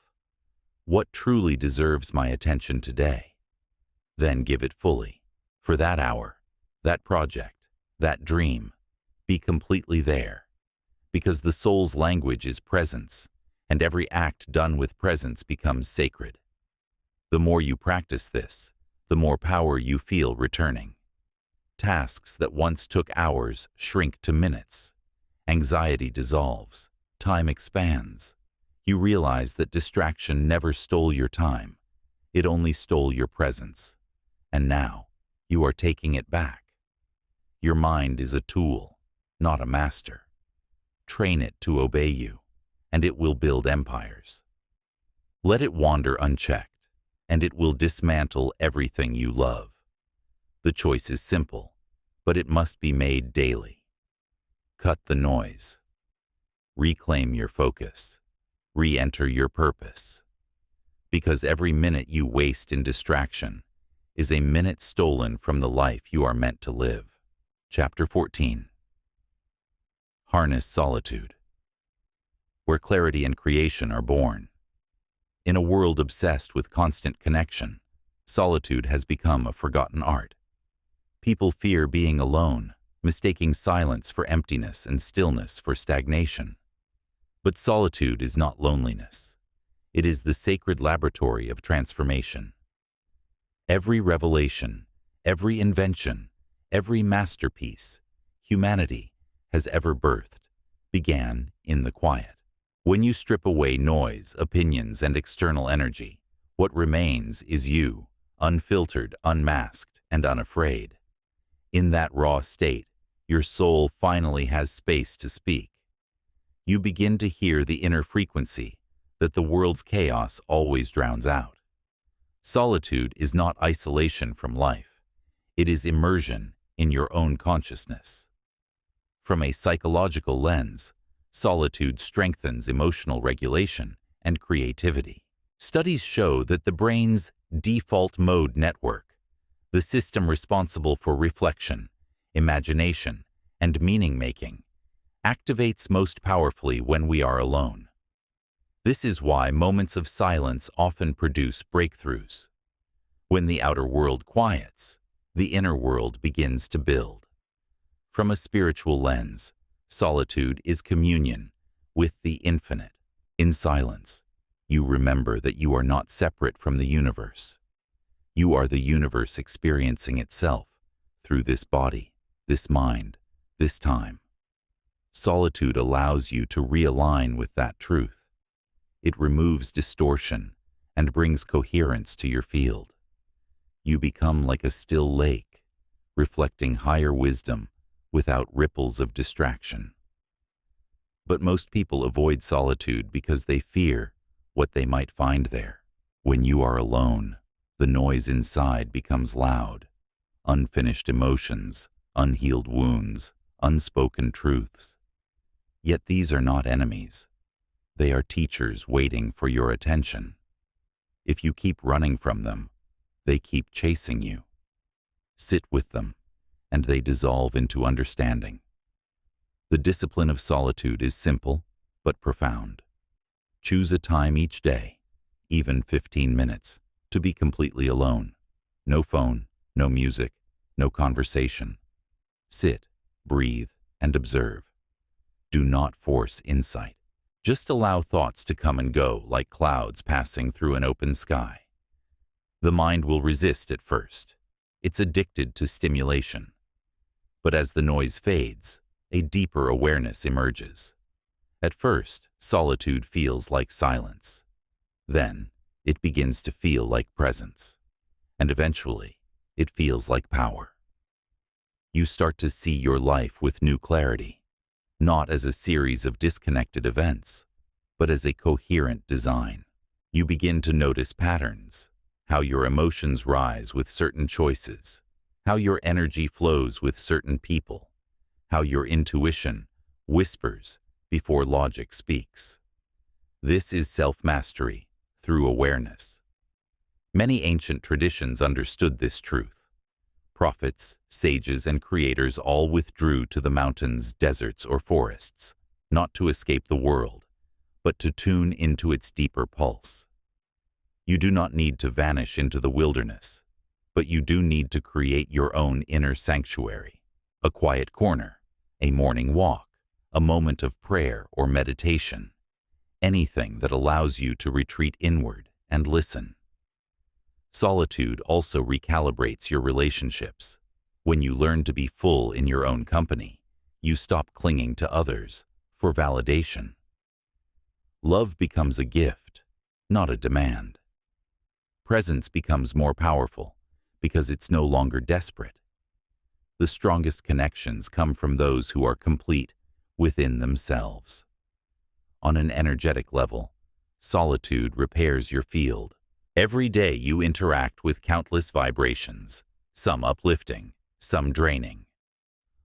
what truly deserves my attention today? Then give it fully. For that hour, that project, that dream, be completely there. Because the soul's language is presence, and every act done with presence becomes sacred. The more you practice this, the more power you feel returning. Tasks that once took hours shrink to minutes. Anxiety dissolves. Time expands. You realize that distraction never stole your time. It only stole your presence. And now, you are taking it back. Your mind is a tool, not a master. Train it to obey you, and it will build empires. Let it wander unchecked, and it will dismantle everything you love. The choice is simple, but it must be made daily. Cut the noise. Reclaim your focus. Re-enter your purpose. Because every minute you waste in distraction is a minute stolen from the life you are meant to live. Chapter 14. Harness solitude. Where clarity and creation are born. In a world obsessed with constant connection, solitude has become a forgotten art. People fear being alone, mistaking silence for emptiness and stillness for stagnation. But solitude is not loneliness. It is the sacred laboratory of transformation. Every revelation, every invention, every masterpiece humanity has ever birthed began in the quiet. When you strip away noise, opinions, and external energy, what remains is you, unfiltered, unmasked, and unafraid. In that raw state, your soul finally has space to speak. You begin to hear the inner frequency that the world's chaos always drowns out. Solitude is not isolation from life. It is immersion in your own consciousness. From a psychological lens, solitude strengthens emotional regulation and creativity. Studies show that the brain's default mode network, the system responsible for reflection, imagination, and meaning-making, activates most powerfully when we are alone. This is why moments of silence often produce breakthroughs. When the outer world quiets, the inner world begins to build. From a spiritual lens, solitude is communion with the infinite. In silence, you remember that you are not separate from the universe. You are the universe experiencing itself through this body, this mind, this time. Solitude allows you to realign with that truth. It removes distortion and brings coherence to your field. You become like a still lake, reflecting higher wisdom without ripples of distraction. But most people avoid solitude because they fear what they might find there. When you are alone, the noise inside becomes loud. Unfinished emotions, unhealed wounds, unspoken truths. Yet these are not enemies. They are teachers waiting for your attention. If you keep running from them, they keep chasing you. Sit with them, and they dissolve into understanding. The discipline of solitude is simple but profound. Choose a time each day, even 15 minutes, to be completely alone. No phone, no music, no conversation. Sit, breathe, and observe. Do not force insight. Just allow thoughts to come and go like clouds passing through an open sky. The mind will resist at first. It's addicted to stimulation. But as the noise fades, a deeper awareness emerges. At first, solitude feels like silence. Then, it begins to feel like presence. And eventually, it feels like power. You start to see your life with new clarity, not as a series of disconnected events, but as a coherent design. You begin to notice patterns, how your emotions rise with certain choices, how your energy flows with certain people, how your intuition whispers before logic speaks. This is self-mastery through awareness. Many ancient traditions understood this truth. Prophets, sages, and creators all withdrew to the mountains, deserts, or forests, not to escape the world, but to tune into its deeper pulse. You do not need to vanish into the wilderness, but you do need to create your own inner sanctuary, a quiet corner, a morning walk, a moment of prayer or meditation, anything that allows you to retreat inward and listen. Solitude also recalibrates your relationships. When you learn to be full in your own company, you stop clinging to others for validation. Love becomes a gift, not a demand. Presence becomes more powerful because it's no longer desperate. The strongest connections come from those who are complete within themselves. On an energetic level, solitude repairs your field. Every day you interact with countless vibrations, some uplifting, some draining.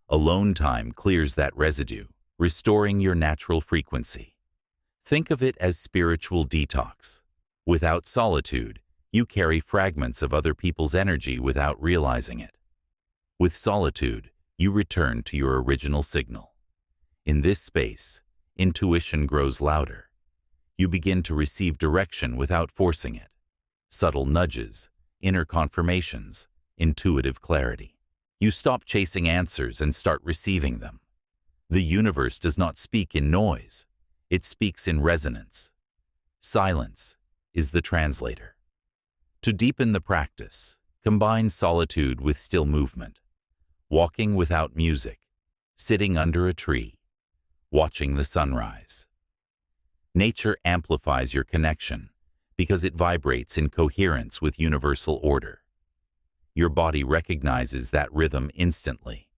Alone time clears that residue, restoring your natural frequency. Think of it as spiritual detox. Without solitude, you carry fragments of other people's energy without realizing it. With solitude, you return to your original signal. In this space, intuition grows louder. You begin to receive direction without forcing it. Subtle nudges, inner confirmations, intuitive clarity. You stop chasing answers and start receiving them. The universe does not speak in noise. It speaks in resonance. Silence is the translator. To deepen the practice, combine solitude with still movement. Walking without music, sitting under a tree, watching the sunrise. Nature amplifies your connection because it vibrates in coherence with universal order. Your body recognizes that rhythm instantly.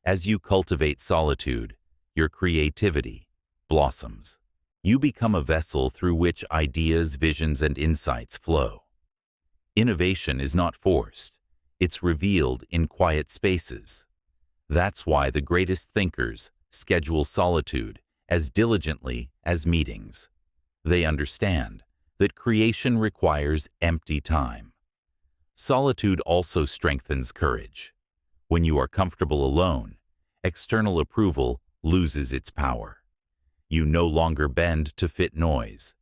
As you cultivate solitude, your creativity blossoms. You become a vessel through which ideas, visions, and insights flow. Innovation is not forced. It's revealed in quiet spaces. That's why the greatest thinkers schedule solitude as diligently as meetings. They understand that creation requires empty time. Solitude also strengthens courage. When you are comfortable alone, external approval loses its power. You no longer bend to fit noise.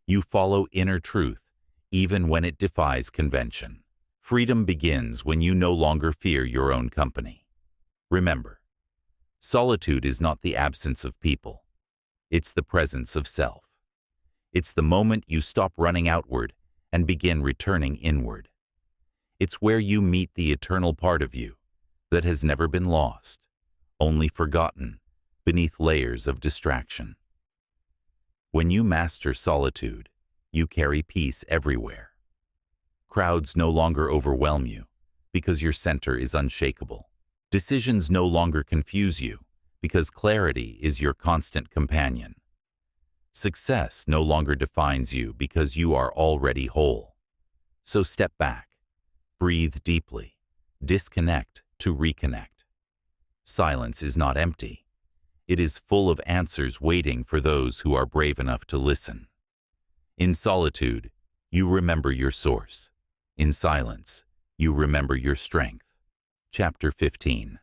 You follow inner truth, even when it defies convention. Freedom begins when you no longer fear your own company. Remember, solitude is not the absence of people. It's the presence of self. It's the moment you stop running outward and begin returning inward. It's where you meet the eternal part of you that has never been lost, only forgotten beneath layers of distraction. When you master solitude, you carry peace everywhere. Crowds no longer overwhelm you because your center is unshakable. Decisions no longer confuse you because clarity is your constant companion. Success no longer defines you because you are already whole. So step back, breathe deeply, disconnect to reconnect. Silence is not empty. It is full of answers waiting for those who are brave enough to listen. In solitude, you remember your source. In silence, you remember your strength. Chapter 15.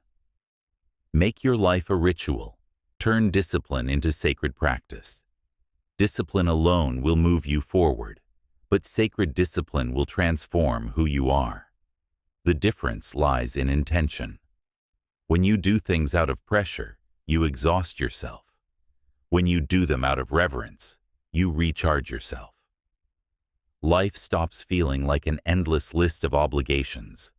Make your life a ritual. Turn discipline into sacred practice. Discipline alone will move you forward, but sacred discipline will transform who you are. The difference lies in intention. When you do things out of pressure, you exhaust yourself. When you do them out of reverence, you recharge yourself. Life stops feeling like an endless list of obligations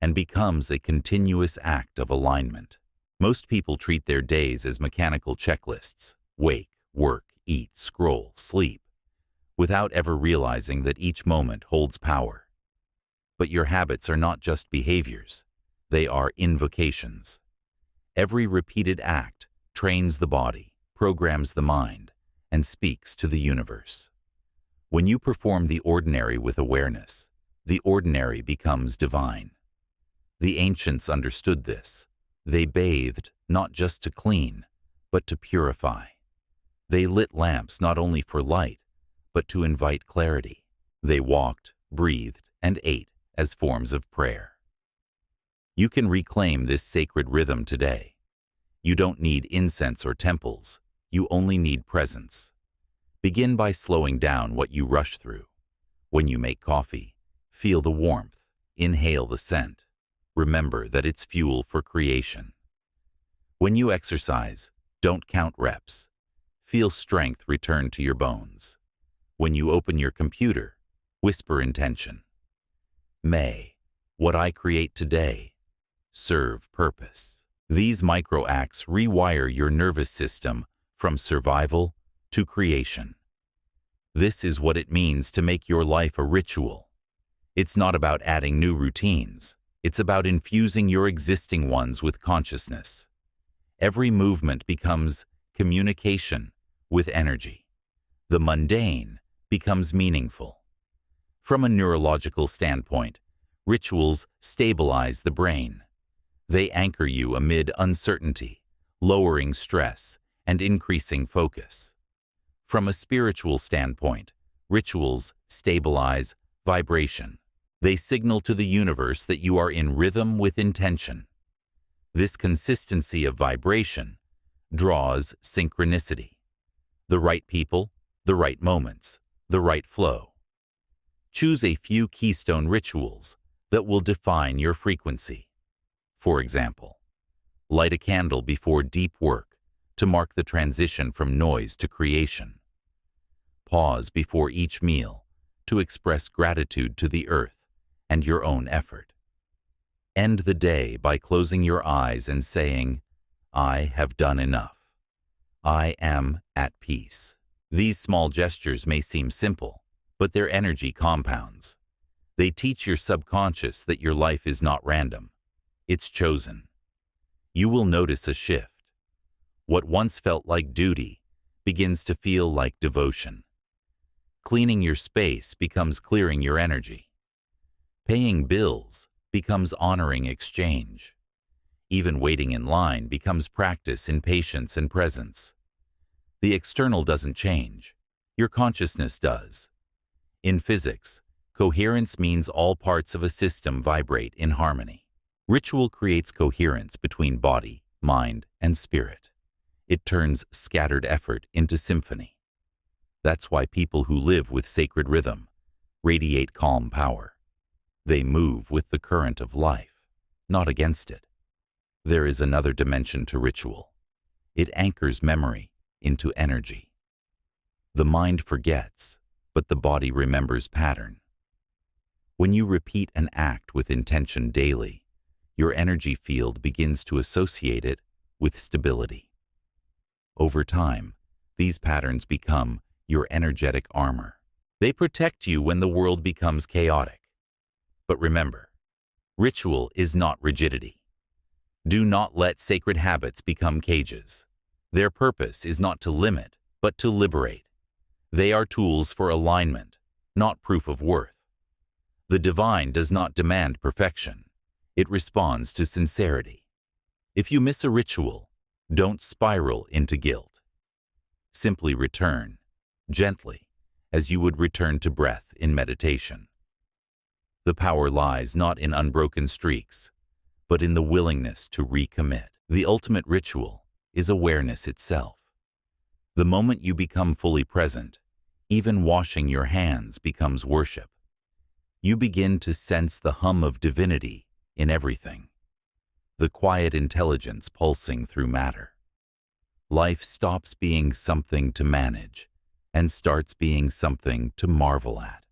and becomes a continuous act of alignment. Most people treat their days as mechanical checklists: wake, work, eat, scroll, sleep, without ever realizing that each moment holds power. But your habits are not just behaviors, they are invocations. Every repeated act trains the body, programs the mind, and speaks to the universe. When you perform the ordinary with awareness, the ordinary becomes divine. The ancients understood this. They bathed not just to clean, but to purify. They lit lamps not only for light, but to invite clarity. They walked, breathed, and ate as forms of prayer. You can reclaim this sacred rhythm today. You don't need incense or temples. You only need presence. Begin by slowing down what you rush through. When you make coffee, feel the warmth, inhale the scent. Remember that it's fuel for creation. When you exercise, don't count reps. Feel strength return to your bones. When you open your computer, whisper intention. May what I create today serve purpose. These micro acts rewire your nervous system from survival to creation. This is what it means to make your life a ritual. It's not about adding new routines. It's about infusing your existing ones with consciousness. Every movement becomes communication with energy. The mundane becomes meaningful. From a neurological standpoint, rituals stabilize the brain. They anchor you amid uncertainty, lowering stress and increasing focus. From a spiritual standpoint, rituals stabilize vibration. They signal to the universe that you are in rhythm with intention. This consistency of vibration draws synchronicity. The right people, the right moments, the right flow. Choose a few keystone rituals that will define your frequency. For example, light a candle before deep work to mark the transition from noise to creation. Pause before each meal to express gratitude to the earth and your own effort. End the day by closing your eyes and saying, I have done enough. I am at peace. These small gestures may seem simple, but their energy compounds. They teach your subconscious that your life is not random. It's chosen. You will notice a shift. What once felt like duty begins to feel like devotion. Cleaning your space becomes clearing your energy. Paying bills becomes honoring exchange. Even waiting in line becomes practice in patience and presence. The external doesn't change. Your consciousness does. In physics, coherence means all parts of a system vibrate in harmony. Ritual creates coherence between body, mind, and spirit. It turns scattered effort into symphony. That's why people who live with sacred rhythm radiate calm power. They move with the current of life, not against it. There is another dimension to ritual. It anchors memory into energy. The mind forgets, but the body remembers pattern. When you repeat an act with intention daily, your energy field begins to associate it with stability. Over time, these patterns become your energetic armor. They protect you when the world becomes chaotic. But remember, ritual is not rigidity. Do not let sacred habits become cages. Their purpose is not to limit, but to liberate. They are tools for alignment, not proof of worth. The divine does not demand perfection. It responds to sincerity. If you miss a ritual, don't spiral into guilt. Simply return, gently, as you would return to breath in meditation. The power lies not in unbroken streaks, but in the willingness to recommit. The ultimate ritual is awareness itself. The moment you become fully present, even washing your hands becomes worship. You begin to sense the hum of divinity in everything, the quiet intelligence pulsing through matter. Life stops being something to manage and starts being something to marvel at.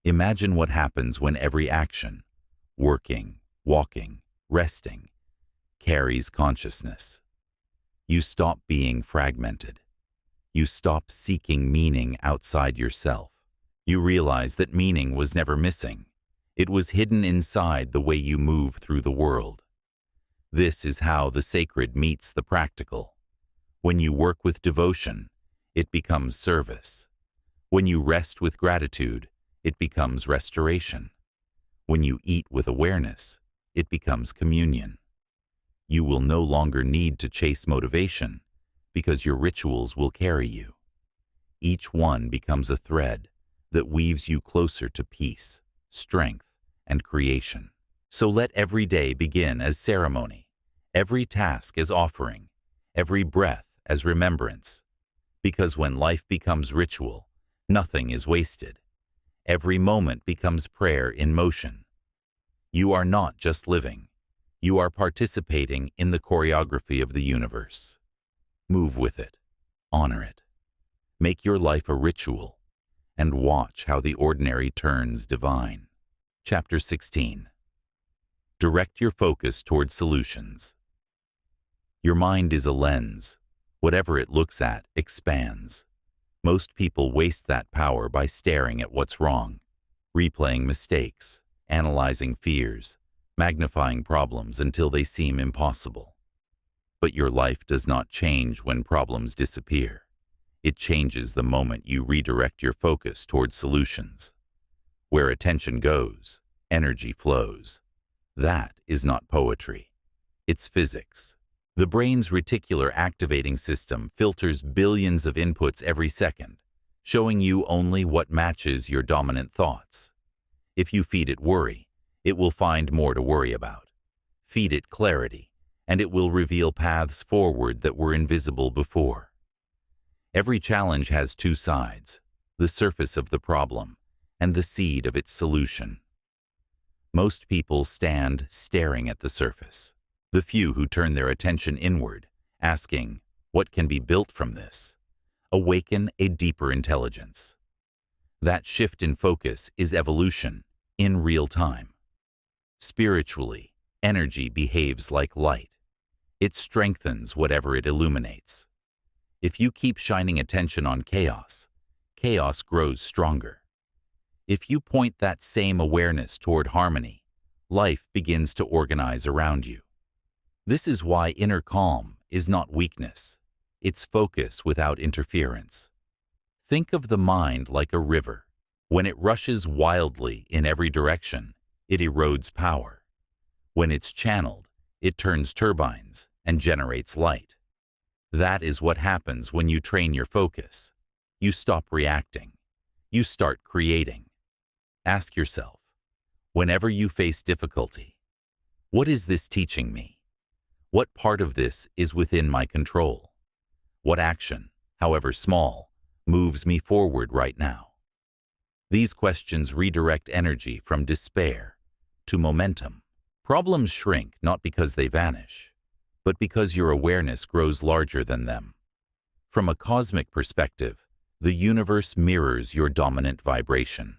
Imagine what happens when every action, working, walking, resting, carries consciousness. You stop being fragmented. You stop seeking meaning outside yourself. You realize that meaning was never missing. It was hidden inside the way you move through the world. This is how the sacred meets the practical. When you work with devotion, it becomes service. When you rest with gratitude, it becomes restoration. When you eat with awareness, it becomes communion. You will no longer need to chase motivation because your rituals will carry you. Each one becomes a thread that weaves you closer to peace, strength, and creation. So let every day begin as ceremony, every task as offering, every breath as remembrance. Because when life becomes ritual, nothing is wasted. Every moment becomes prayer in motion. You are not just living. You are participating in the choreography of the universe. Move with it. Honor it. Make your life a ritual, and watch how the ordinary turns divine. Chapter 16. Direct your focus toward solutions. Your mind is a lens. Whatever it looks at expands. Most people waste that power by staring at what's wrong, replaying mistakes, analyzing fears, magnifying problems until they seem impossible. But your life does not change when problems disappear. It changes the moment you redirect your focus toward solutions. Where attention goes, energy flows. That is not poetry. It's physics. The brain's reticular activating system filters billions of inputs every second, showing you only what matches your dominant thoughts. If you feed it worry, it will find more to worry about. Feed it clarity, and it will reveal paths forward that were invisible before. Every challenge has two sides, the surface of the problem and the seed of its solution. Most people stand staring at the surface. The few who turn their attention inward, asking, "What can be built from this?" awaken a deeper intelligence. That shift in focus is evolution in real time. Spiritually, energy behaves like light. It strengthens whatever it illuminates. If you keep shining attention on chaos, chaos grows stronger. If you point that same awareness toward harmony, life begins to organize around you. This is why inner calm is not weakness. It's focus without interference. Think of the mind like a river. When it rushes wildly in every direction, it erodes power. When it's channeled, it turns turbines and generates light. That is what happens when you train your focus. You stop reacting. You start creating. Ask yourself, whenever you face difficulty, what is this teaching me? What part of this is within my control? What action, however small, moves me forward right now? These questions redirect energy from despair to momentum. Problems shrink not because they vanish, but because your awareness grows larger than them. From a cosmic perspective, the universe mirrors your dominant vibration.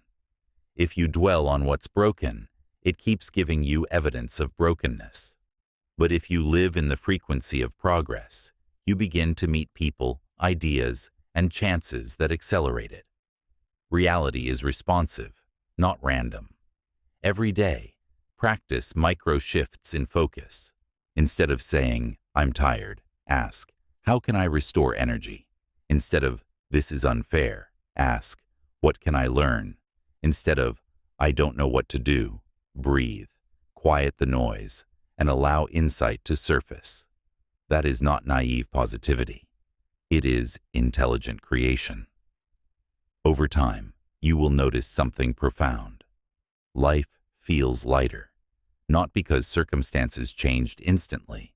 If you dwell on what's broken, it keeps giving you evidence of brokenness. But if you live in the frequency of progress, you begin to meet people, ideas, and chances that accelerate it. Reality is responsive, not random. Every day, practice micro shifts in focus. Instead of saying, "I'm tired," ask, "How can I restore energy?" Instead of, "This is unfair," ask, "What can I learn?" Instead of, "I don't know what to do," breathe, quiet the noise, and allow insight to surface. That is not naive positivity. It is intelligent creation. Over time, you will notice something profound. Life feels lighter, not because circumstances changed instantly,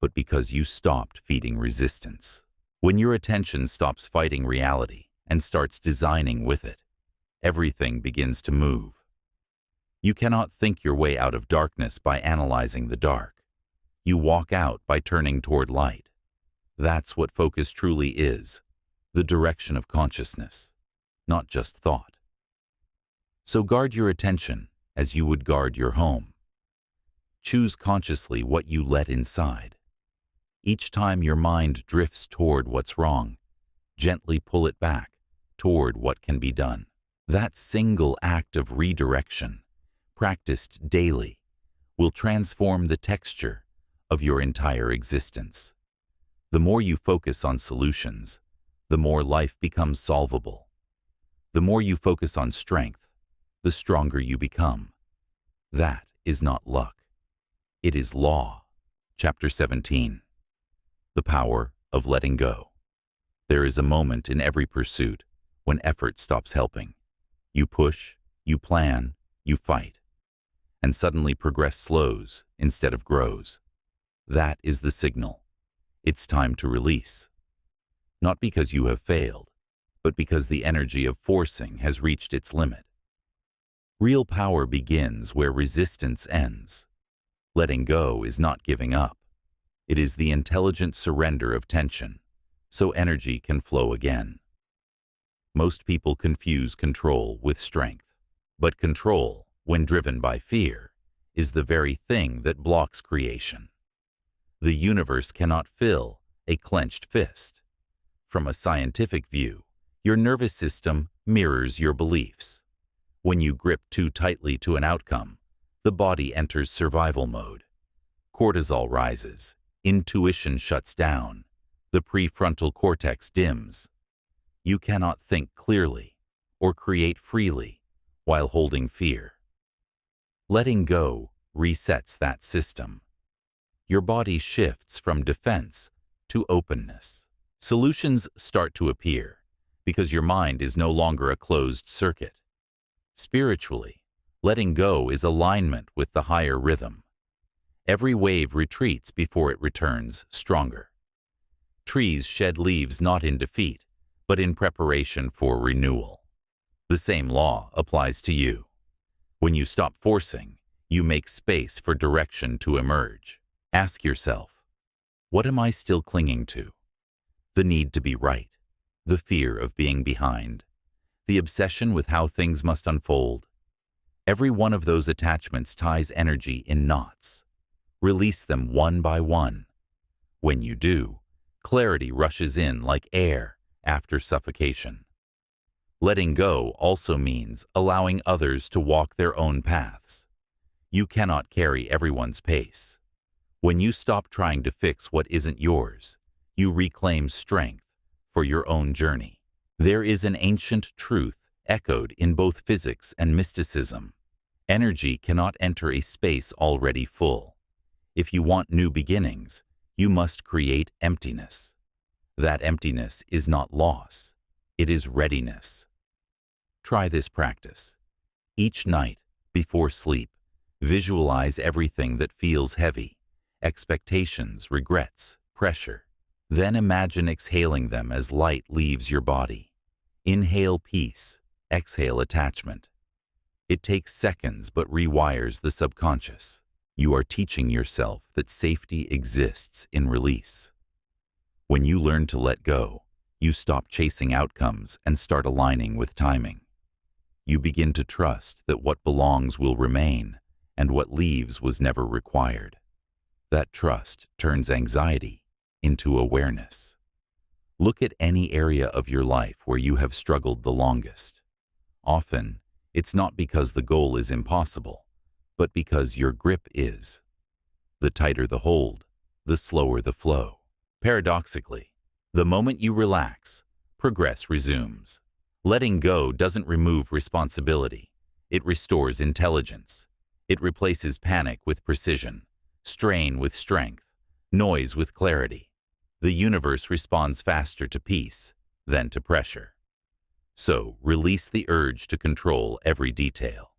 but because you stopped feeding resistance. When your attention stops fighting reality and starts designing with it, everything begins to move. You cannot think your way out of darkness by analyzing the dark. You walk out by turning toward light. That's what focus truly is, the direction of consciousness, not just thought. So guard your attention as you would guard your home. Choose consciously what you let inside. Each time your mind drifts toward what's wrong, gently pull it back toward what can be done. That single act of redirection, practiced daily, will transform the texture of your entire existence. The more you focus on solutions, the more life becomes solvable. The more you focus on strength, the stronger you become. That is not luck. It is law. Chapter 17. The Power of Letting Go. There is a moment in every pursuit when effort stops helping. You push, you plan, you fight, and suddenly progress slows instead of grows. That is the signal. It's time to release. Not because you have failed, but because the energy of forcing has reached its limit. Real power begins where resistance ends. Letting go is not giving up. It is the intelligent surrender of tension, so energy can flow again. Most people confuse control with strength, but control, when driven by fear, is the very thing that blocks creation. The universe cannot fill a clenched fist. From a scientific view, your nervous system mirrors your beliefs. When you grip too tightly to an outcome, the body enters survival mode. Cortisol rises, intuition shuts down, the prefrontal cortex dims. You cannot think clearly or create freely while holding fear. Letting go resets that system. Your body shifts from defense to openness. Solutions start to appear because your mind is no longer a closed circuit. Spiritually, letting go is alignment with the higher rhythm. Every wave retreats before it returns stronger. Trees shed leaves not in defeat, but in preparation for renewal. The same law applies to you. When you stop forcing, you make space for direction to emerge. Ask yourself, what am I still clinging to? The need to be right, the fear of being behind, the obsession with how things must unfold. Every one of those attachments ties energy in knots. Release them one by one. When you do, clarity rushes in like air after suffocation. Letting go also means allowing others to walk their own paths. You cannot carry everyone's pace. When you stop trying to fix what isn't yours, you reclaim strength for your own journey. There is an ancient truth echoed in both physics and mysticism. Energy cannot enter a space already full. If you want new beginnings, you must create emptiness. That emptiness is not loss, it is readiness. Try this practice. Each night, before sleep, visualize everything that feels heavy. Expectations, regrets, pressure. Then imagine exhaling them as light leaves your body. Inhale peace, exhale attachment. It takes seconds but rewires the subconscious. You are teaching yourself that safety exists in release. When you learn to let go, you stop chasing outcomes and start aligning with timing. You begin to trust that what belongs will remain and what leaves was never required. That trust turns anxiety into awareness. Look at any area of your life where you have struggled the longest. Often, it's not because the goal is impossible, but because your grip is. The tighter the hold, the slower the flow. Paradoxically, the moment you relax, progress resumes. Letting go doesn't remove responsibility. It restores intelligence. It replaces panic with precision, strain with strength, noise with clarity. The universe responds faster to peace than to pressure. So, release the urge to control every detail.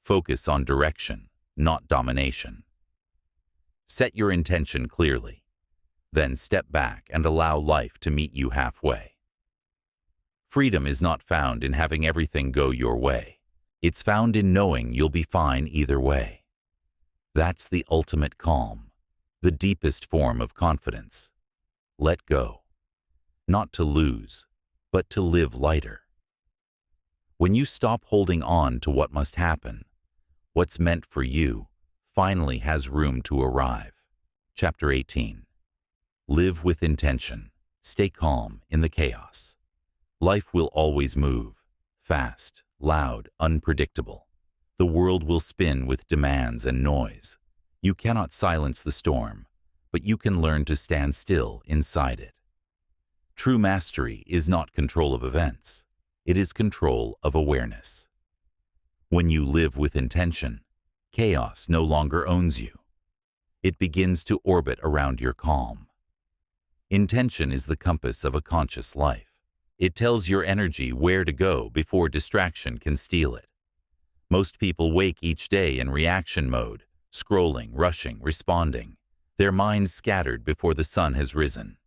Focus on direction, not domination. Set your intention clearly. Then step back and allow life to meet you halfway. Freedom is not found in having everything go your way. It's found in knowing you'll be fine either way. That's the ultimate calm, the deepest form of confidence. Let go. Not to lose, but to live lighter. When you stop holding on to what must happen, what's meant for you finally has room to arrive. Chapter 18. Live with intention. Stay calm in the chaos. Life will always move, fast, loud, unpredictable. The world will spin with demands and noise. You cannot silence the storm, but you can learn to stand still inside it. True mastery is not control of events. It is control of awareness. When you live with intention, chaos no longer owns you. It begins to orbit around your calm. Intention is the compass of a conscious life. It tells your energy where to go before distraction can steal it. Most people wake each day in reaction mode, scrolling, rushing, responding, their minds scattered before the sun has risen.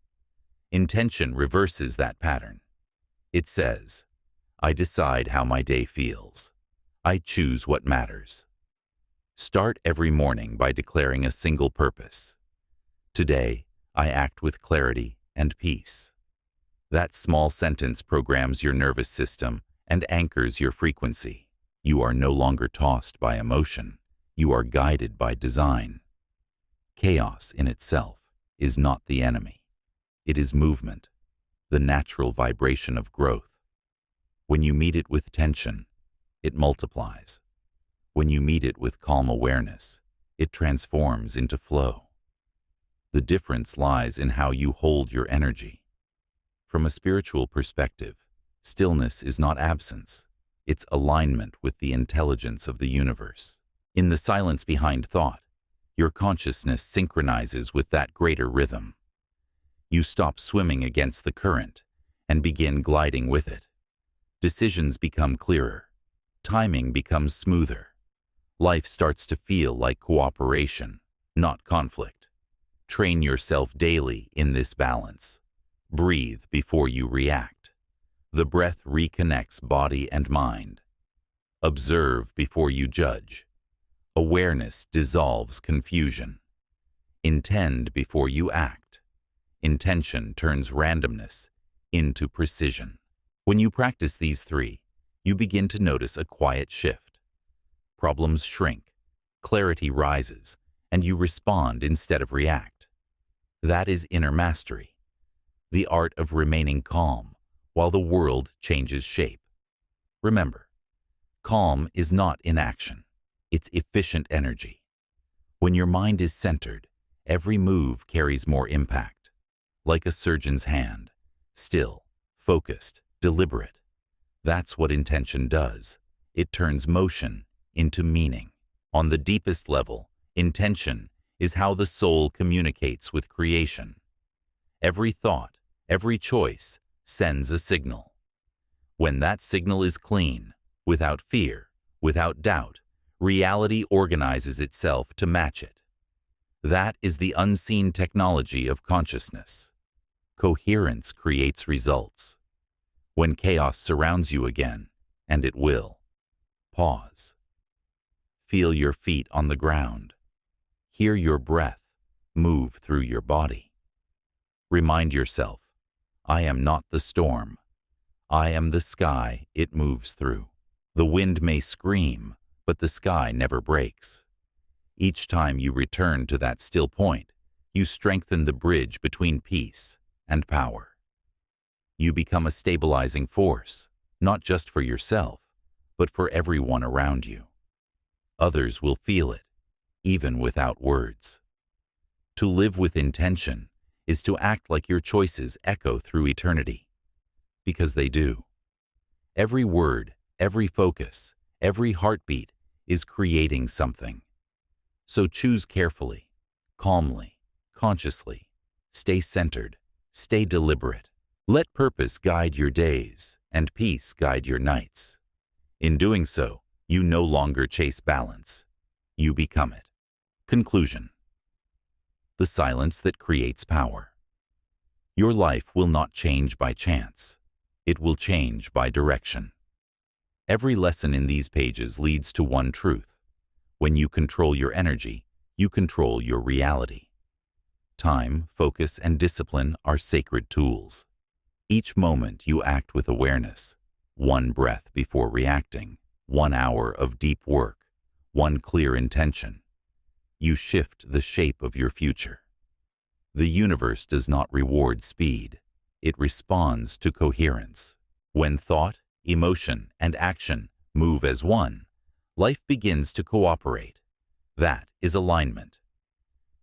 Intention reverses that pattern. It says, I decide how my day feels. I choose what matters. Start every morning by declaring a single purpose. Today, I act with clarity and peace. That small sentence programs your nervous system and anchors your frequency. You are no longer tossed by emotion. You are guided by design. Chaos in itself is not the enemy. It is movement, the natural vibration of growth. When you meet it with tension, it multiplies. When you meet it with calm awareness, it transforms into flow. The difference lies in how you hold your energy. From a spiritual perspective, stillness is not absence. It's alignment with the intelligence of the universe. In the silence behind thought, your consciousness synchronizes with that greater rhythm. You stop swimming against the current and begin gliding with it. Decisions become clearer. Timing becomes smoother. Life starts to feel like cooperation, not conflict. Train yourself daily in this balance. Breathe before you react. The breath reconnects body and mind. Observe before you judge. Awareness dissolves confusion. Intend before you act. Intention turns randomness into precision. When you practice these three, you begin to notice a quiet shift. Problems shrink, clarity rises, and you respond instead of react. That is inner mastery, the art of remaining calm while the world changes shape. Remember, calm is not inaction. It's efficient energy. When your mind is centered, every move carries more impact. Like a surgeon's hand, still, focused, deliberate. That's what intention does. It turns motion into meaning. On the deepest level, intention is how the soul communicates with creation. Every thought, every choice sends a signal. When that signal is clean, without fear, without doubt, reality organizes itself to match it. That is the unseen technology of consciousness. Coherence creates results. When chaos surrounds you again, and it will, pause. Feel your feet on the ground. Hear your breath move through your body. Remind yourself, I am not the storm. I am the sky it moves through. The wind may scream, but the sky never breaks. Each time you return to that still point, you strengthen the bridge between peace and power. You become a stabilizing force, not just for yourself, but for everyone around you. Others will feel it, even without words. To live with intention is to act like your choices echo through eternity. Because they do. Every word, every focus, every heartbeat is creating something. So choose carefully, calmly, consciously. Stay centered, stay deliberate. Let purpose guide your days and peace guide your nights. In doing so, you no longer chase balance. You become it. Conclusion. The silence that creates power. Your life will not change by chance. It will change by direction. Every lesson in these pages leads to one truth. When you control your energy, you control your reality. Time, focus, and discipline are sacred tools. Each moment you act with awareness, one breath before reacting, 1 hour of deep work, one clear intention. You shift the shape of your future. The universe does not reward speed. It responds to coherence. When thought, emotion, and action move as one, life begins to cooperate. That is alignment.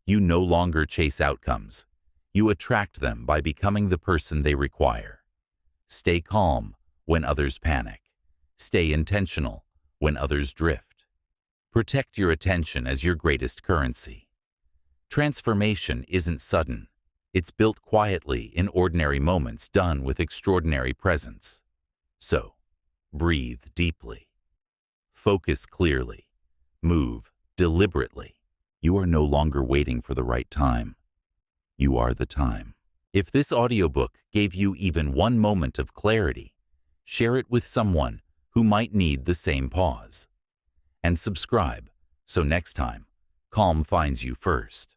You no longer chase outcomes. You attract them by becoming the person they require. Stay calm when others panic. Stay intentional when others drift. Protect your attention as your greatest currency. Transformation isn't sudden. It's built quietly in ordinary moments done with extraordinary presence. So, breathe deeply. Focus clearly. Move deliberately. You are no longer waiting for the right time. You are the time. If this audiobook gave you even one moment of clarity, share it with someone who might need the same pause. And subscribe so next time, calm finds you first.